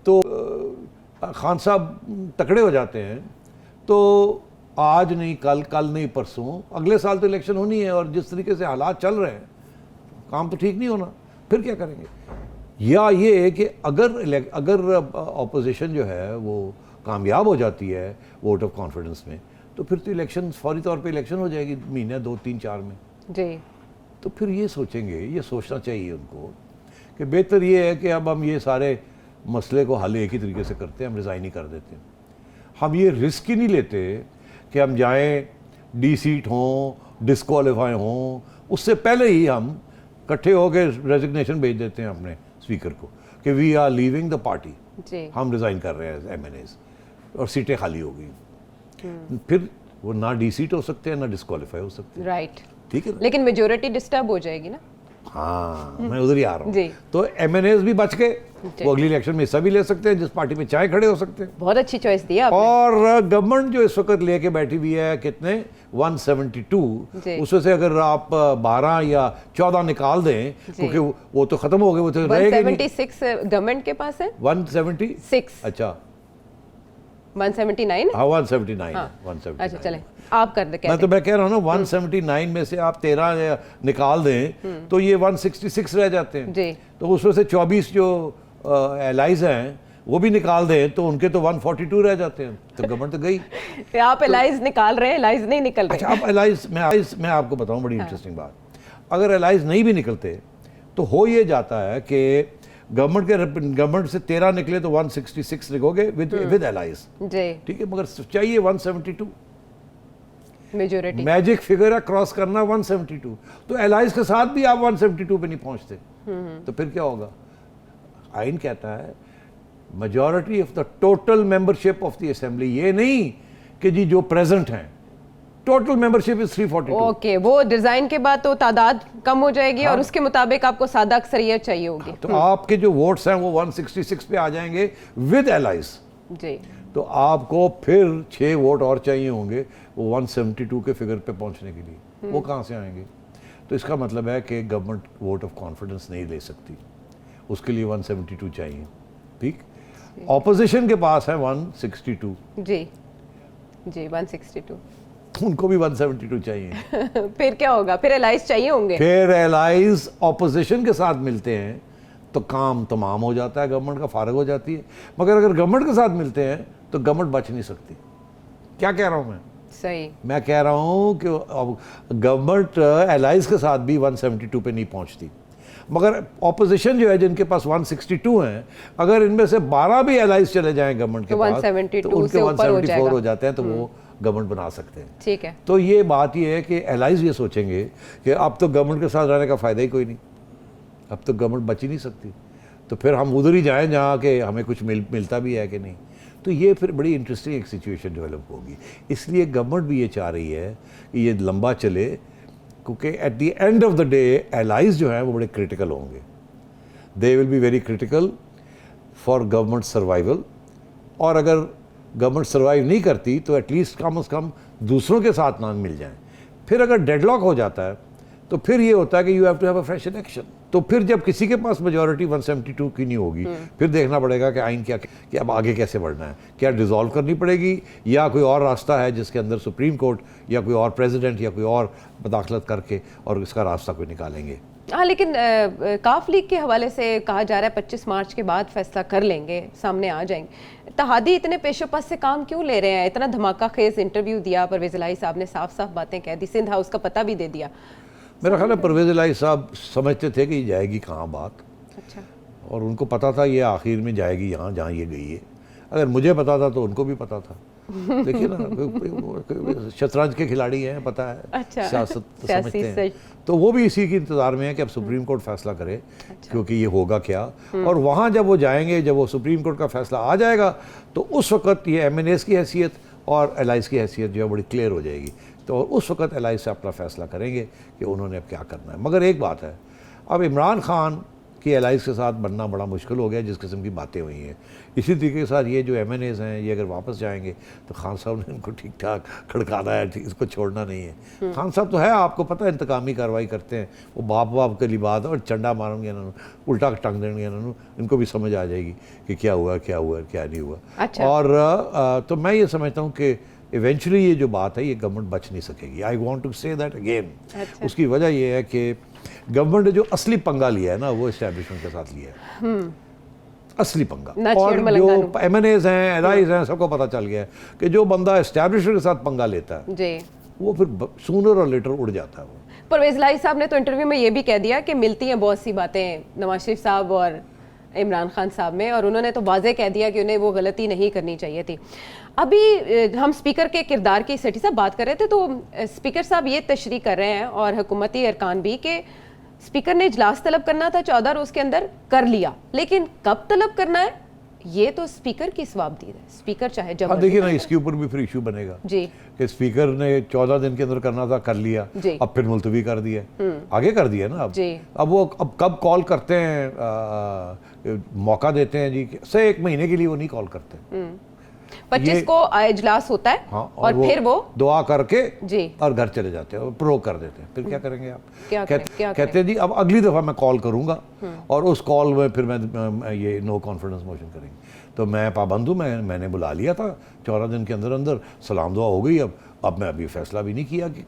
तो खान साहब तकड़े हो जाते हैं, तो आज नहीं कल नहीं परसों, अगले साल तो इलेक्शन होनी है, और जिस तरीके से हालात चल रहे हैं काम तो ठीक नहीं होना, फिर क्या करेंगे? या ये है कि अगर ऑपोजिशन जो है वो कामयाब हो जाती है वोट ऑफ कॉन्फिडेंस में, तो फिर तो इलेक्शन फौरी तौर पे इलेक्शन हो जाएगी महीने 2, 3, 4 में जी। तो फिर ये सोचेंगे, ये सोचना चाहिए उनको कि बेहतर ये है कि अब हम ये सारे मसले को हल एक ही तरीके से करते हैं, हम रिज़ाइन ही कर देते हैं। हम ये रिस्क ही नहीं लेते कि हम जाएं डी सीट हों, डिस्क्वालीफाई हों, उससे पहले ही हम इकट्ठे होकर रेजिग्नेशन भेज देते हैं अपने स्पीकर को कि we are leaving the party, हम रिज़ाइन कर रहे हैं एमएनएस, और सीटें खाली हो गई। फिर वो ना डी सीट हो सकते हैं ना डिस्क्वालीफाई हो सकते हैं। राइट, ठीक है, लेकिन मेजोरिटी डिस्टर्ब हो जाएगी ना। हाँ, मैं उधर ही आ रहा हूँ। तो एमएनएस भी बच गए, वो अगली इलेक्शन में हिस्सा भी ले सकते हैं, जिस पार्टी में चाहे खड़े हो सकते हैं। बहुत अच्छी चॉइस दी आपने। और गवर्नमेंट जो इस वक्त लेके बैठी हुई है कितने 172, उसमें से अगर आप 12 या 14 निकाल दें, क्योंकि वो तो खत्म हो गए, वो तो रहेगा 176 गवर्नमेंट के पास है। 176, अच्छा 179, हाँ 179, 179। अच्छा चले आप कर दे। मैं कह रहा हूँ ना 179 में से आप 13 निकाल दें तो ये 166 रह जाते हैं जी। तो उसमें से 24 जो एलाइज हैं वो भी निकाल दें तो उनके तो 142 रह जाते हैं, तो गवर्नमेंट तो गई। आप एलाइज निकाल रहे हैं, एलाइज नहीं निकल रहे। अच्छा, आप एलाइज, मैं आपको बताऊं बड़ी इंटरेस्टिंग बात, अगर एलाइज नहीं भी निकलते तो हो ये जाता है कि गवर्नमेंट से 13 निकले तो 166 लिखोगे विद एलाइज जी, ठीक है, मगर चाहिए 172 मेजॉरिटी, मैजिक फिगर है क्रॉस करना 172, तो एलाइज के साथ भी आप 172 पे नहीं पहुंचते, तो फिर क्या होगा? आइन कहता है majority of the total membership of the assembly, ये नहीं कि जी जो प्रेजेंट हैं, टोटल मेंबरशिप इज 342। ओके, वो डिजाइन के बाद तो तादाद कम हो जाएगी और उसके मुताबिक आपको सादा अक्सरियत चाहिए होगी। तो आपके जो वोट्स हैं वो 166 पे आ जाएंगे विद एलाइज जी, तो आपको फिर 6 वोट और चाहिए होंगे वो 172 के फिगर पे पहुंचने के लिए। वो कहाँ से आएंगे? तो इसका मतलब है कि गवर्नमेंट वोट ऑफ कॉन्फिडेंस नहीं ले सकती, उसके लिए 172 चाहिए, ठीक। ऑपोजिशन के पास है 162 जी जी, 162, उनको भी 172 चाहिए। फिर क्या होगा? फिर एलाइज चाहिए होंगे। फिर एलाइज ऑपोजिशन के साथ मिलते हैं तो काम तमाम हो जाता है, गवर्नमेंट का फारग हो जाती है। मगर अगर गवर्नमेंट के साथ मिलते हैं तो गवर्नमेंट बच नहीं सकती। क्या कह रहा हूं मैं? सही, मैं कह रहा हूं कि गवर्नमेंट एलाइज के साथ भी 172 पे नहीं पहुंचती, मगर ऑपोजिशन जो है जिनके पास 162 हैं, अगर इनमें से 12 भी एलाइज चले जाएं गवर्नमेंट के पास तो उनके 174 हो जाते हैं, तो वो गवर्नमेंट बना सकते हैं। ठीक है, तो ये बात ये है कि एलाइज ये सोचेंगे कि अब तो गवर्नमेंट के साथ रहने का फ़ायदा ही कोई नहीं, अब तो गवर्नमेंट बच ही नहीं सकती, तो फिर हम उधर ही जाएं जहाँ के हमें कुछ मिलता भी है कि नहीं। तो ये फिर बड़ी इंटरेस्टिंग एक सिचुएशन डेवलप होगी। इसलिए गवर्नमेंट भी ये चाह रही है कि ये लंबा चले, क्योंकि at the end of the day allies जो हैं वो बड़े क्रिटिकल होंगे, they will be very critical for government survival. और अगर गवर्नमेंट सर्वाइव नहीं करती तो एटलीस्ट कम से कम दूसरों के साथ ना मिल जाएं। फिर अगर डेडलॉक हो जाता है तो फिर ये होता है कि you have to have a fresh election. तो फिर जब किसी के पास मेजॉरिटी 172 की नहीं होगी, फिर देखना पड़ेगा कि आइन क्या कि अब आगे कैसे बढ़ना है, क्या डिसॉल्व करनी पड़ेगी या कोई और रास्ता है जिसके अंदर सुप्रीम कोर्ट या कोई और प्रेसिडेंट या कोई और मुदाखलत करके और इसका रास्ता कोई निकालेंगे। हाँ, लेकिन काफ लीग के हवाले से कहा जा रहा है 25 मार्च के बाद फैसला कर लेंगे, सामने आ जाएंगे। इत्तेहादी इतने पेशोपस से काम क्यों ले रहे हैं? इतना धमाका खेज इंटरव्यू दिया परवेज इलाही साहब ने, साफ साफ बातें कह दी, सिंध हाउस का पता भी दे दिया। मेरा ख्याल है परवेज इलाही साहब समझते थे कि जाएगी कहाँ बात, अच्छा, और उनको पता था ये आखिर में जाएगी यहाँ जहाँ ये गई है। अगर मुझे पता था तो उनको भी पता था। देखिए ना, शतरंज के खिलाड़ी हैं, पता है। अच्छा, सियासत तो समझते हैं, सच। तो वो भी इसी के इंतज़ार में है कि अब सुप्रीम कोर्ट फैसला करे। अच्छा। क्योंकि ये होगा क्या, और वहाँ जब वो जाएंगे, जब वो सुप्रीम कोर्ट का फैसला आ जाएगा तो उस वक़्त ये MNAs की हैसियत और एलाइज की हैसियत जो है बड़ी क्लियर हो जाएगी। तो उस वक़्त एलाइज से अपना फैसला करेंगे कि उन्होंने अब क्या करना है। मगर एक बात है, अब इमरान खान कि एलाइज के साथ बनना बड़ा मुश्किल हो गया जिस किस्म की बातें हुई हैं। इसी तरीके के साथ ये जो MNAs हैं, ये अगर वापस जाएंगे तो खान साहब ने इनको ठीक ठाक खड़काना है, इसको छोड़ना नहीं है। खान साहब तो है, आपको पता है, इंतकामी कार्रवाई करते हैं, वो बाप के लिए बात और चंडा मारेंगे इन्होंने, उल्टा टंग देंगे इन्होंने, इनको भी समझ आ जाएगी कि क्या हुआ क्या नहीं हुआ। अच्छा। और तो मैं ये समझता हूँ कि इवेंचुअली ये जो बात है ये गवर्नमेंट बच नहीं सकेगी। I want to say that again. उसकी वजह ये है कि गवर्नमेंट ने जो असली पंगा लिया है ना, वो एस्टेब्लिशमेंट के साथ लिया है, असली पंगा। और जो MNAs हैं, एलाइज हैं, सबको पता चल गया है कि जो बंदा एस्टेब्लिशमेंट के साथ पंगा लेता है जी, वो फिर सूनर और लेटर उड़ जाता है। वो परवेज इलाही साहब ने तो इंटरव्यू में ये भी कह दिया कि मिलती हैं बहुत सी बातें नवाज शरीफ साहब और इमरान खान साहब में, और उन्होंने तो वाज़ेह कह दिया कि उन्हें वो गलती नहीं करनी चाहिए थी। अभी हम स्पीकर के किरदार की सेठी साहब बात कर रहे थे, तो स्पीकर साहब ये तशरीह कर रहे हैं और हुकूमती अरकान भी कि स्पीकर ने इजलास तलब करना था 14 रोज के अंदर, कर लिया, लेकिन कब तलब करना है ये तो स्पीकर की स्वाबदीद है। स्पीकर चाहे जब देखिए ना, इसके ऊपर भी फिर इशू बनेगा जी कि स्पीकर ने 14 दिन के अंदर करना था, कर लिया, अब फिर मुलतवी कर दिया, आगे कर दिया ना। अब वो कब कॉल करते हैं, मौका देते हैं जी, से 1 महीने के लिए वो नहीं कॉल करते। 25 को इजलास होता है। हाँ, और फिर वो दुआ करके जी और घर चले जाते हैं और प्रो कर देते हैं। फिर क्या करेंगे आप? कहते हैं जी अब अगली दफ़ा मैं कॉल करूंगा और उस कॉल में फिर मैं ये नो कॉन्फिडेंस मोशन करेंगे। तो मैं पाबंद हूँ, मैंने बुला लिया था 14 दिन के अंदर अंदर, सलाम दुआ हो गई, अब मैं अभी फैसला भी नहीं किया कि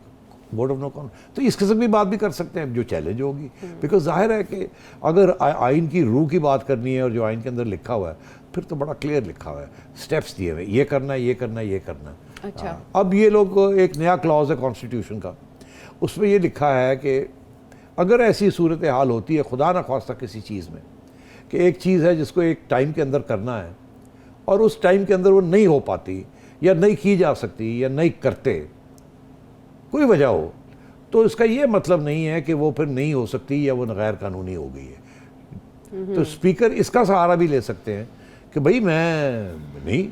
वोट ऑफ नो कॉन्फिडेंस। तो इस किस्म की बात भी कर सकते हैं जो चैलेंज होगी, बिकॉज जाहिर है कि अगर आइन की रूह की बात करनी है और जो आइन के अंदर लिखा हुआ है फिर तो बड़ा क्लियर लिखा हुआ है, स्टेप्स दिए हुए, ये करना है, ये करना है, ये करना है। अच्छा। अब ये लोग, एक नया क्लॉज है कॉन्स्टिट्यूशन का, उसमें ये लिखा है कि अगर ऐसी सूरत हाल होती है खुदा न ख्वास्ता किसी चीज़ में कि एक चीज़ है जिसको एक टाइम के अंदर करना है और उस टाइम के अंदर वो नहीं हो पाती या नहीं की जा सकती या नहीं करते, कोई वजह हो, तो इसका ये मतलब नहीं है कि वो फिर नहीं हो सकती या वो गैर कानूनी हो गई है। तो स्पीकर इसका सहारा भी ले सकते हैं कि भाई मैं नहीं,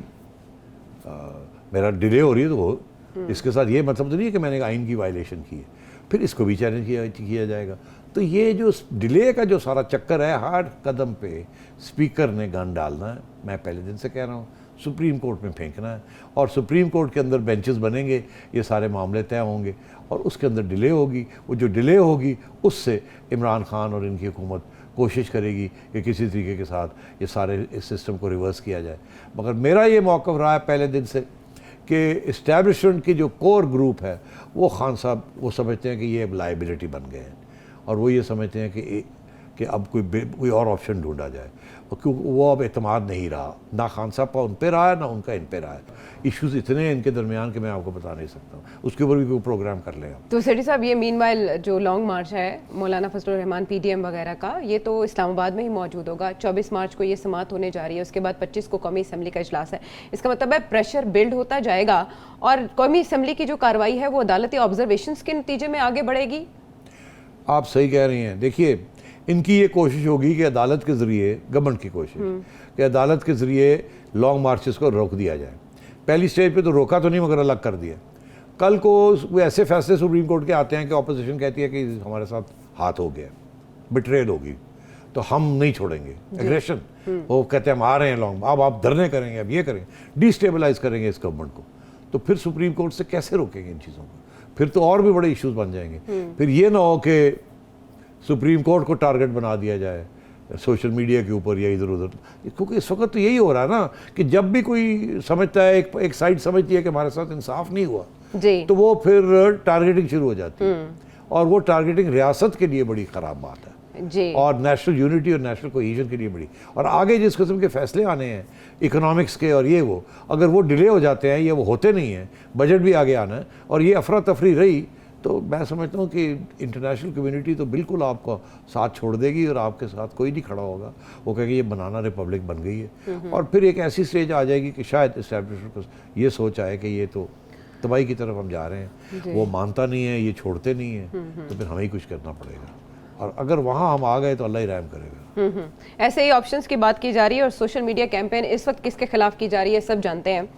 मेरा डिले हो रही है, तो इसके साथ ये मतलब तो नहीं है कि मैंने आइन की वायलेशन की है, फिर इसको भी चैलेंज किया जाएगा। तो ये जो डिले का जो सारा चक्कर है, हर कदम पे स्पीकर ने गन डालना है। मैं पहले दिन से कह रहा हूँ, सुप्रीम कोर्ट में फेंकना है और सुप्रीम कोर्ट के अंदर बेंचेस बनेंगे, ये सारे मामले तय होंगे और उसके अंदर डिले होगी। वो जो डिले होगी उससे इमरान खान और इनकी हुकूमत कोशिश करेगी कि किसी तरीके के साथ ये सारे इस सिस्टम को रिवर्स किया जाए। मगर मेरा ये मौक़िफ़ रहा है पहले दिन से कि इस्टेब्लिशमेंट की जो कोर ग्रुप है वो खान साहब वो समझते हैं कि ये लाइबिलिटी बन गए हैं और वो ये समझते हैं कि अब कोई और ऑप्शन ढूंढा जाए, क्योंकि वो अब एतमाद नहीं रहा, ना खान साहब का उन पर रहा है ना उनका इन पर रहा है। इश्यूज़ इतने हैं इनके दरमियान कि मैं आपको बता नहीं सकता हूँ, उसके ऊपर भी कोई प्रोग्राम कर लें। तो सेठी साहब, ये मीनवाइल जो लॉन्ग मार्च है मौलाना फजलुर रहमान PDM वगैरह का, ये तो इस्लामाबाद में ही मौजूद होगा। 24 मार्च को ये समाअत होने जा रही है, उसके बाद 25 को कौमी असम्बली का इजलास है। इसका मतलब है प्रेशर बिल्ड होता जाएगा और कौमी असम्बली की जो कार्रवाई है वो अदालती ऑब्जर्वेशंस के नतीजे में आगे बढ़ेगी। आप सही कह रही हैं। देखिए, इनकी ये कोशिश होगी कि अदालत के ज़रिए, गवर्नमेंट की कोशिश कि अदालत के ज़रिए लॉन्ग मार्चेस को रोक दिया जाए। पहली स्टेज पे तो रोका तो नहीं मगर अलग कर दिया। कल को वो ऐसे फैसले सुप्रीम कोर्ट के आते हैं कि ऑपोजिशन कहती है कि हमारे साथ हाथ हो गया, बिट्रेड होगी, तो हम नहीं छोड़ेंगे एग्रेशन। वो कहते हैं हम आ रहे हैं लॉन्ग, अब आप धरने करेंगे, अब ये करेंगे, डिस्टेबलाइज करेंगे इस गवर्नमेंट को। तो फिर सुप्रीम कोर्ट से कैसे रोकेंगे इन चीज़ों को? फिर तो और भी बड़े इश्यूज बन जाएंगे। फिर ये ना हो कि सुप्रीम कोर्ट को टारगेट बना दिया जाए सोशल मीडिया के ऊपर या इधर उधर, क्योंकि इस वक्त तो यही हो रहा है ना कि जब भी कोई समझता है, एक साइड समझती है कि हमारे साथ इंसाफ नहीं हुआ जी, तो वो फिर टारगेटिंग शुरू हो जाती है, और वो टारगेटिंग रियासत के लिए बड़ी ख़राब बात है जी, और नेशनल यूनिटी और नेशनल कोहेजन के लिए बड़ी, और आगे जिस किस्म के फैसले आने हैं इकोनॉमिक्स के और ये वो, अगर वो डिले हो जाते हैं या वो होते नहीं हैं, बजट भी आगे आना है और ये अफरा तफरी रही, तो मैं समझता हूँ कि इंटरनेशनल कम्युनिटी तो बिल्कुल आपको साथ छोड़ देगी और आपके साथ कोई नहीं खड़ा होगा। वो कहेंगे ये बनाना रिपब्लिक बन गई है, और फिर एक ऐसी स्टेज आ जाएगी कि शायद इस्टेब्लिशमेंट को ये सोच आए कि ये तो तबाही की तरफ हम जा रहे हैं, वो मानता नहीं है, ये छोड़ते नहीं है, तो फिर हमें ही कुछ करना पड़ेगा, और अगर वहाँ हम आ गए तो अल्लाह ही रहम करेगा। ऐसे ही ऑप्शंस की बात की जा रही है और सोशल मीडिया कैंपेन इस वक्त किसके खिलाफ की जा रही है सब जानते हैं,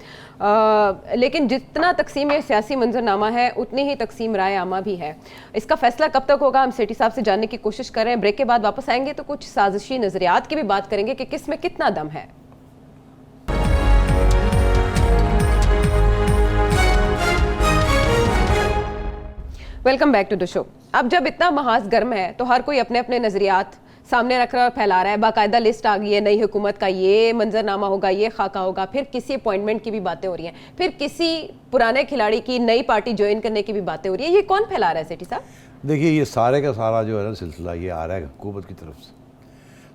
लेकिन जितना तकसीम सियासी मंजरनामा है उतनी ही तकसीम राय आमा भी है। इसका फैसला कब तक होगा हम सेठी साहब से जानने की कोशिश कर रहे हैं। ब्रेक के बाद वापस आएंगे तो कुछ साजिशी नजरियात की भी बात करेंगे कि किस में कितना दम है। Welcome back to the show. अब जब इतना महाज गर्म है तो हर कोई अपने अपने नजरियात सामने रख रहा फैला रहा है, बाकायदा लिस्ट आ गई है, नई हुकूमत का ये मंजरनामा होगा, ये खाका होगा, फिर किसी अपॉइंटमेंट की भी बातें हो रही हैं, फिर किसी पुराने खिलाड़ी की नई पार्टी ज्वाइन करने की भी बातें हो रही है। ये कौन फैला रहा है सेठी साहब? देखिए ये सारे का सारा जो है ना सिलसिला ये आ रहा है हुकूमत की तरफ से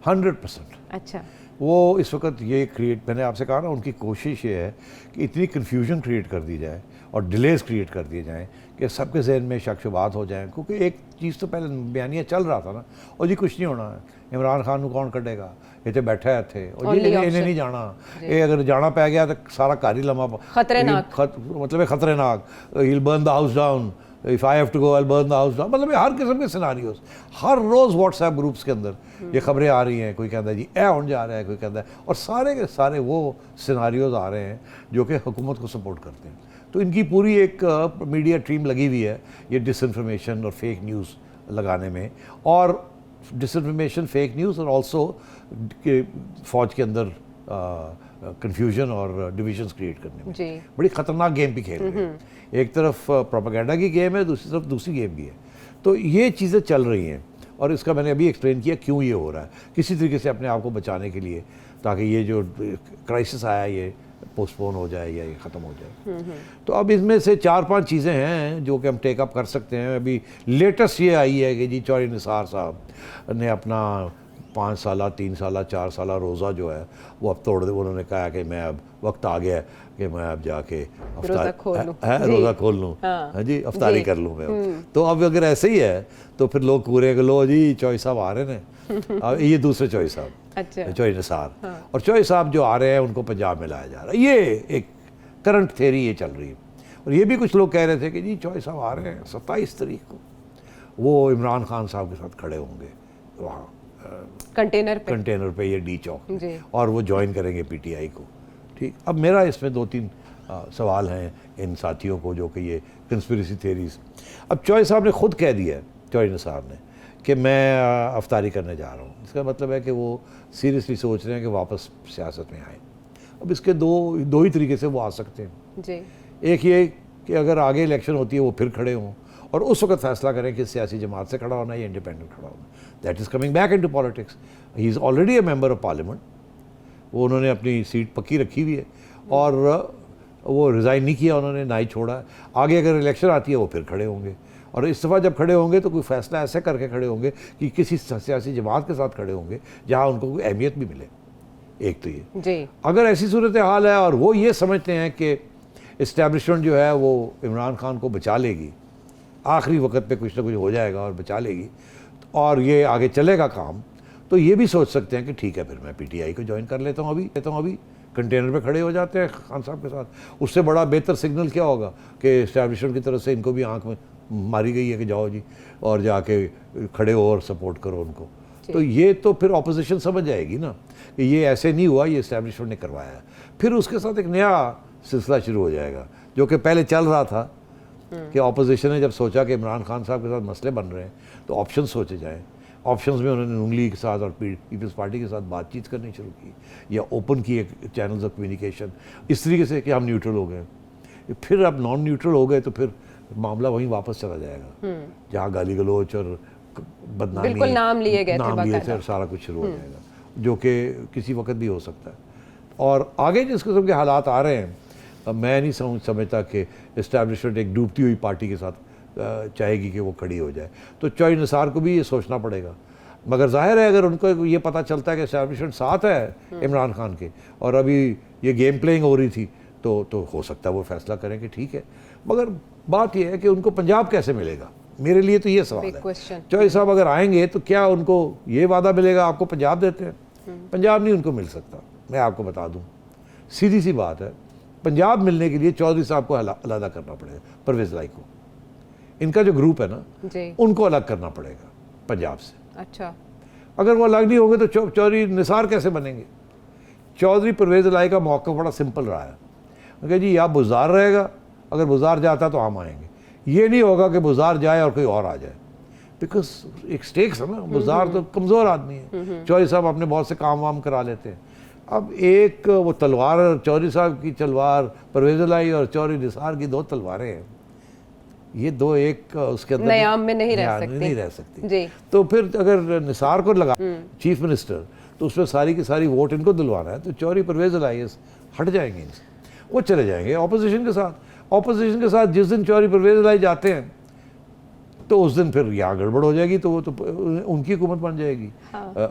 100%। अच्छा, वो इस वक्त ये क्रिएट, मैंने आपसे कहा ना, उनकी कोशिश ये है कि इतनी कन्फ्यूजन क्रिएट कर दी जाए और डिलेज क्रिएट कर दिए जाएँ कि सबके जहन में शक शुबात हो जाएँ, क्योंकि एक चीज़ तो पहले बयानिया चल रहा था ना, और जी कुछ नहीं होना है, इमरान खान को कौन कटेगा, ये तो बैठा है थे और ये इन्हें नहीं जाना, ये अगर जाना पै गया तो सारा कार ही लम्हा खतरनाक, मतलब खतरनाक, he'll burn the house down, if I have to go I'll burn the house down, मतलब ये हर किस्म के सिनारियोज हर रोज़ व्हाट्सएप ग्रुप्स के अंदर ये खबरें आ रही हैं, कोई कहता है जी ए होने जा रहा है, कोई कहता है, और सारे के सारे वो सिनारियोज आ रहे हैं जो कि हुकूमत को सपोर्ट करते हैं। तो इनकी पूरी एक मीडिया टीम लगी हुई है ये डिसइंफॉर्मेशन और फेक न्यूज़ लगाने में, और डिसइंफॉर्मेशन, फेक न्यूज़ और ऑल्सो फ़ौज के अंदर कन्फ्यूजन और डिविजन्स क्रिएट करने में जी, बड़ी ख़तरनाक गेम भी खेल रहे हैं। एक तरफ प्रोपेगेंडा की गेम है, दूसरी तरफ दूसरी गेम भी है। तो ये चीज़ें चल रही हैं और इसका मैंने अभी एक्सप्लेन किया क्यों ये हो रहा है, किसी तरीके से अपने आप को बचाने के लिए, ताकि ये जो क्राइसिस आया ये पोस्टपोन हो जाए या ये ख़त्म हो जाए। तो अब इसमें से 4-5 चीज़ें हैं जो कि हम टेकअप कर सकते हैं। अभी लेटेस्ट ये आई है कि जी चौधरी निसार साहब ने अपना 5 साल, 3 साल, 4 साल रोज़ा जो है वो अब तोड़ दे। उन्होंने कहा कि मैं अब वक्त आ गया कि मैं अब जाके रोज़ा खोल लूँ, हाँ जी, अफ्तारी कर लूँ मैं। तो अब अगर ऐसे ही है तो फिर लोग पूरे लो जी चौधरी साहब आ रहे हैं, अब ये दूसरे चौधरी साहब, अच्छा, चौधरी निसार, और चौधरी साहब जो आ रहे हैं उनको पंजाब में लाया जा रहा है। ये एक करंट थेरी ये चल रही है। और ये भी कुछ लोग कह रहे थे कि जी चौधरी साहब आ रहे हैं 27 तारीख को, वो इमरान खान साहब के साथ खड़े होंगे वहाँ कंटेनर पे ये डी चौक, और वो ज्वाइन करेंगे पीटीआई को। ठीक, अब मेरा इसमें 2-3 सवाल हैं इन साथियों को जो कि ये कंस्पिरेसी थेरीज। अब चौधरी साहब ने खुद कह दिया है, चौधरी निसार ने, कि मैं अफ्तारी करने जा रहा हूँ। इसका मतलब है कि वो सीरियसली सोच रहे हैं कि वापस सियासत में आए। अब इसके दो ही तरीके से वो आ सकते हैं जी। एक ये कि अगर आगे इलेक्शन होती है वो फिर खड़े हों और उस वक्त फैसला करें कि सियासी जमात से खड़ा होना है या इंडिपेंडेंट खड़ा होना। That is coming back into politics. He is already a member of parliament, वो उन्होंने अपनी सीट पक्की रखी हुई है और वो रिज़ाइन नहीं किया उन्होंने, ना ही छोड़ा। आगे अगर इलेक्शन आती है वो फिर खड़े होंगे, और इस दफ़ा जब खड़े होंगे तो कोई फ़ैसला ऐसे करके खड़े होंगे कि किसी सियासी जमात के साथ खड़े होंगे जहाँ उनको कोई अहमियत भी मिले। एक तो ये जी, अगर ऐसी सूरत हाल है और वो ये समझते हैं कि इस्टेब्लिशमेंट जो है वो इमरान खान को बचा लेगी, आखिरी वक्त पे कुछ ना कुछ हो जाएगा और बचा लेगी और ये आगे चलेगा काम, तो ये भी सोच सकते हैं कि ठीक है फिर मैं पीटीआई को ज्वाइन कर लेता हूँ अभी कंटेनर पे खड़े हो जाते हैं खान साहब के साथ। उससे बड़ा बेहतर सिग्नल क्या होगा कि इस्टेब्लिशमेंट की तरफ से इनको भी आंख में मारी गई है कि जाओ जी और जाके खड़े हो और सपोर्ट करो उनको। तो ये तो फिर ऑपोजिशन समझ जाएगी ना कि ये ऐसे नहीं हुआ, ये इस्टेब्लिशमेंट ने करवाया है। फिर उसके साथ एक नया सिलसिला शुरू हो जाएगा जो कि पहले चल रहा था कि ऑपोजिशन ने जब सोचा कि इमरान खान साहब के साथ मसले बन रहे हैं तो ऑप्शन सोचे जाएँ। ऑप्शंस में उन्होंने नून लीग के साथ और पीपल्स पार्टी के साथ बातचीत करनी शुरू की या ओपन की एक चैनल्स ऑफ कम्युनिकेशन इस तरीके से कि हम न्यूट्रल हो गए। फिर अब नॉन न्यूट्रल हो गए तो फिर मामला वहीं वापस चला जाएगा जहाँ गाली गलोच और बदनामी, बिल्कुल नाम लिए गए थे नाम लिए थे बाकायदा। और सारा कुछ शुरू हो जाएगा, जो कि किसी वक्त भी हो सकता है। और आगे जिस किस्म के हालात आ रहे हैं, अब मैं नहीं समझता कि इस्टेब्लिशमेंट एक डूबती हुई पार्टी के साथ चाहेगी कि वो खड़ी हो जाए। तो चॉइस निसार को भी ये सोचना पड़ेगा। मगर जाहिर है अगर उनको ये पता चलता है कि इस्टेब्लिशमेंट साथ है इमरान खान के और अभी ये गेम प्लेइंग हो रही थी, तो हो सकता है वो फैसला करें कि ठीक है। मगर बात यह है कि उनको पंजाब कैसे मिलेगा, मेरे लिए तो ये सवाल है। चॉइस साहब अगर आएंगे तो क्या उनको ये वादा मिलेगा आपको पंजाब देते हैं? पंजाब नहीं उनको मिल सकता, मैं आपको बता दूं, सीधी सी बात है। पंजाब मिलने के लिए चौधरी साहब को अलग करना पड़ेगा, परवेज लाई को, इनका जो ग्रुप है ना उनको अलग करना पड़ेगा पंजाब से। अच्छा, अगर वो अलग नहीं होंगे तो चौधरी निसार कैसे बनेंगे? चौधरी परवेज लाई का मौका बड़ा सिंपल रहा है कि जी या बुज़ार रहेगा, अगर बुज़ार जाता तो हम आएंगे। ये नहीं होगा कि बुज़ार जाए और कोई और आ जाए, बिकॉज एक स्टेक्स है ना। बुज़ार तो कमज़ोर आदमी है, चौधरी साहब अपने बहुत से काम वाम करा लेते हैं। अब एक वो तलवार, चौधरी साहब की तलवार, परवेज लाई और चौधरी निसार की 2 तलवारें हैं, ये 2 एक उसके अंदर नयाम में नहीं रह सकती जी। तो फिर अगर निसार को लगा चीफ मिनिस्टर, तो उसमें सारी की सारी वोट इनको दिलवाना है, तो चौधरी परवेज लाई हट जाएंगे इनसे, वो चले जाएंगे ऑपोजिशन के साथ। ऑपोजिशन के साथ जिस दिन चौधरी परवेज लाई जाते हैं तो उस दिन फिर यहाँ गड़बड़ हो जाएगी, तो वो तो उनकी हुकूमत बन जाएगी,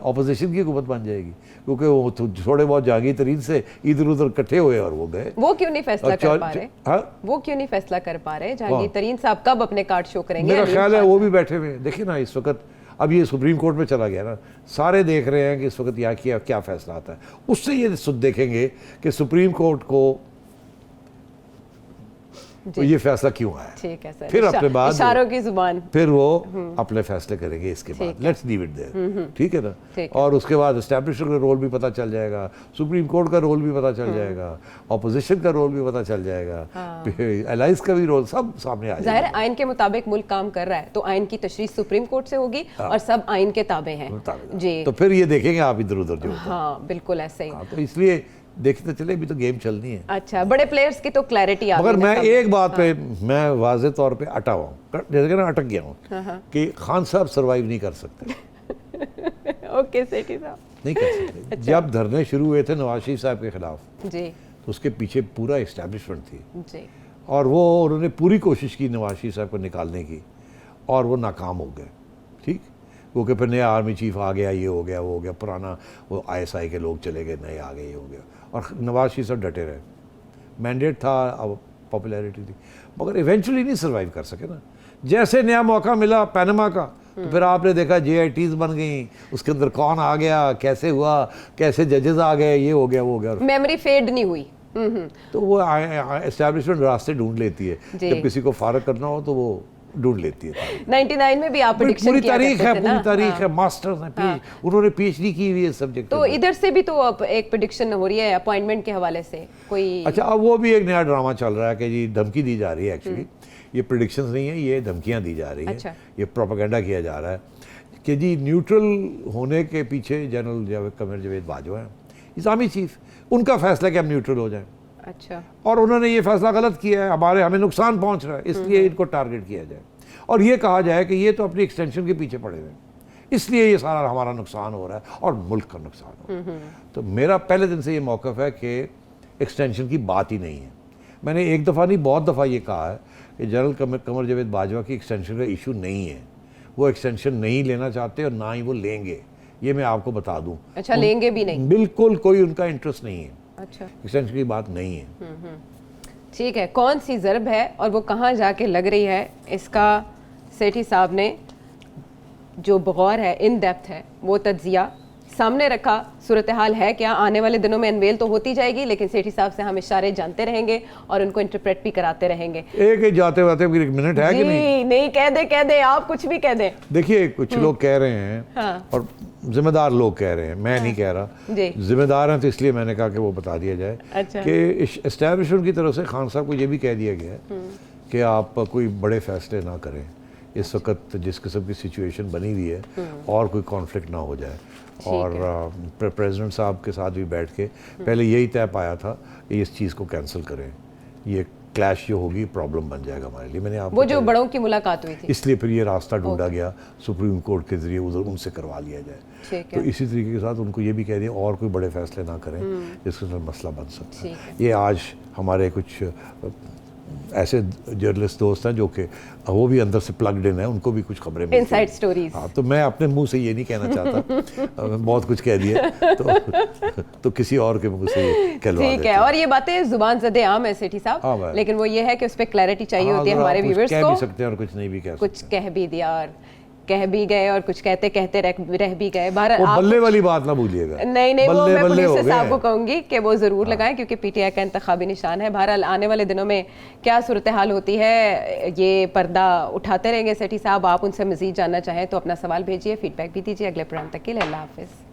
ऑपोजिशन की हुकूमत बन जाएगी, क्योंकि वो थोड़े बहुत जहांगीर तरीन से इधर उधर इकट्ठे हुए और वो गए। वो क्यों नहीं फैसला कर पा रहे? वो क्यों नहीं फैसला कर पा रहे? जहांगीर तरीन साहब कब अपने कार्ड शो करेंगे? मेरा ख्याल है वो भी बैठे हुए। देखिए ना, इस वक्त अब ये सुप्रीम कोर्ट में चला गया ना, सारे देख रहे हैं कि इस वक्त यहाँ क्या फैसला आता है। उससे ये देखेंगे कि सुप्रीम कोर्ट को तो ये फैसला क्यों आया। ठीक है सर, फिर अपने बाद इशारों की जुबान फिर वो अपने फैसले करेंगे इसके बाद। लेट्स लीव इट देयर, ठीक है ना। और उसके बाद एस्टैब्लिशर का रोल भी पता चल जाएगा, सुप्रीम कोर्ट का रोल भी पता चल जाएगा, ऑपोजिशन का रोल भी पता चल जाएगा, एलाइंस का भी रोल सब सामने आ जाएगा। जाहिर आइन के मुताबिक मुल्क काम कर रहा है, तो आइन की तशरीह सुप्रीम कोर्ट से होगी और सब आइन के ताबे हैं जी। तो फिर ये देखेंगे आप इधर उधर जो। हाँ बिल्कुल ऐसे ही। तो इसलिए देखते चले, अभी तो गेम चलनी है। अच्छा, बड़े प्लेयर्स की तो क्लैरिटी आ गई। मगर मैं एक बात पे मैं वाज़े तौर पे अटा हुआ हूँ, जैसे ना अटक गया हूँ कि खान साहब सरवाइव नहीं कर सकते। ओके सेठी साहब, नहीं कर सकते। जब धरने शुरू हुए थे नवाज शरीफ साहब के खिलाफ जी, तो उसके पीछे पूरा इस्टेब्लिशमेंट थी जी, और वो उन्होंने पूरी कोशिश की नवाज शरीफ साहब को निकालने की, और वो नाकाम हो गए। ठीक, वो कि फिर नया आर्मी चीफ आ गया, ये हो गया, वो हो गया, पुराना वो ISI के लोग चले गए, नए आ गए, ये हो गया, और नवाज शरीफ साहब डटे रहे। मैंडेट था, अब पॉपुलैरिटी थी, मगर इवेंचुअली नहीं सर्वाइव कर सके ना। जैसे नया मौका मिला पनामा का, तो फिर आपने देखा JITs बन गई, उसके अंदर कौन आ गया, कैसे हुआ, कैसे जजेस आ गए, ये हो गया, वो हो गया, मेमोरी फेड नहीं हुई। तो वो एस्टैब्लिशमेंट रास्ते ढूंढ लेती है, जब किसी को फारग करना हो तो वो ढूंढ लेती है। 99 में भी आप प्रेडिक्शन पूरी किया तारीख करते है, थे ना? पूरी तारीख है, मास्टर्स हैं, उन्होंने PhD की हुई है सब्जेक्ट। तो इधर से भी तो अब एक प्रेडिक्शन हो रही है अपॉइंटमेंट के हवाले से कोई। अच्छा, अब वो भी एक नया ड्रामा चल रहा है कि जी धमकी दी जा रही है। एक्चुअली ये प्रेडिक्शंस नहीं है, ये धमकियां दी जा रही है, ये प्रोपेगेंडा किया जा रहा है कि जी न्यूट्रल होने के पीछे जनरल कमर जावेद बाजवा हैं, इस्लामी चीफ, उनका फैसला कि हम न्यूट्रल हो जाएं। अच्छा, और उन्होंने ये फैसला गलत किया है, हमें नुकसान पहुंच रहा है, इसलिए इनको टारगेट किया जाए और ये कहा जाए कि ये तो अपनी एक्सटेंशन के पीछे पड़े हुए हैं, इसलिए ये सारा हमारा नुकसान हो रहा है और मुल्क का नुकसान हो रहा है। तो मेरा पहले दिन से ये मौक़िफ़ है कि एक्सटेंशन की बात ही नहीं है। मैंने एक दफ़ा नहीं बहुत दफ़ा ये कहा है कि जनरल कमर जावेद बाजवा की एक्सटेंशन का इशू नहीं है, वो एक्सटेंशन नहीं लेना चाहते और ना ही वो लेंगे, ये मैं आपको बता दूं। अच्छा, लेंगे भी नहीं? बिल्कुल कोई उनका इंटरेस्ट नहीं है। अच्छा, एक्सटेंशन की बात नहीं है। ठीक है, कौन सी ज़रब है और वो कहाँ जाके लग रही है, इसका सेठी साहब ने जो बगौर है, इन डेप्थ है, वो तज्जिया सामने रखा। सूरत हाल है क्या, आने वाले दिनों में अनवेल तो होती जाएगी, लेकिन सेठी साहब से हम इशारे जानते रहेंगे और उनको इंटरप्रेट भी कराते रहेंगे। एक जाते जाते एक मिनट है कि नहीं कह दे आप कुछ भी कह दें। देखिए कुछ लोग कह रहे हैं और जिम्मेदार लोग कह रहे हैं, मैं नहीं कह रहा, जिम्मेदार हैं, तो इसलिए मैंने कहा कि वो बता दिया जाए कि एस्टैब्लिशमेंट की तरफ से खान साहब को ये भी कह दिया गया है कि आप कोई बड़े फैसले ना करें इस वक्त जिस किस्म की सिचुएशन बनी हुई है, और कोई कॉन्फ्लिक्ट ना हो जाए। और प्रेसिडेंट साहब के साथ भी बैठ के पहले यही तय पाया था कि इस चीज़ को कैंसिल करें, ये क्लैश जो होगी प्रॉब्लम बन जाएगा हमारे लिए। मैंने आपको वो जो बड़ों की मुलाकात हुई थी, इसलिए फिर ये रास्ता ढूंढा गया सुप्रीम कोर्ट के जरिए उधर उनसे करवा लिया जाए। ठीक तो है। इसी तरीके के साथ उनको ये भी कह दिया और कोई बड़े फैसले ना करें जिसके साथ मसला बन सकता ठीक है। ये आज हमारे कुछ ऐसे जर्नलिस्ट दोस्त हैं जो कि वो भी अंदर से प्लग्ड इन है, उनको भी कुछ खबरें मिलती हैं। Inside stories. हाँ, तो मैं अपने मुंह से ये नहीं कहना चाहता मैं बहुत कुछ कह दिया तो किसी और के मुंह से ये कहलवा ठीक देते है, हैं। और ये बातें जुबान ज़दे आम है सेठी हाँ साहब, भाई। लेकिन वो ये है कि उस पर क्लैरिटी चाहिए हाँ, होती है अगर हमारे आप कुछ व्यूवर्स कह को। भी सकते हैं और कुछ नहीं भी कह कुछ सकते। कह भी दिया और कह भी गए और कुछ कहते कहते रह भी गए। बहरहाल वो आप बल्ले वाली बात ना भूलिएगा। नहीं वो बल्ले मैं बल्ले हो पुलिस साहब गए। को कहूंगी कि वो जरूर लगाएं, क्योंकि पीटीआई का इंतखाबी निशान है। बहरहाल आने वाले दिनों में क्या सूरत हाल होती है ये पर्दा उठाते रहेंगे सेठी साहब। आप उनसे मजीद जानना चाहें तो अपना सवाल भेजिए, फीडबैक भी दीजिए। अगले प्रोग्राम तक के लिए अल्लाह हाफिज़।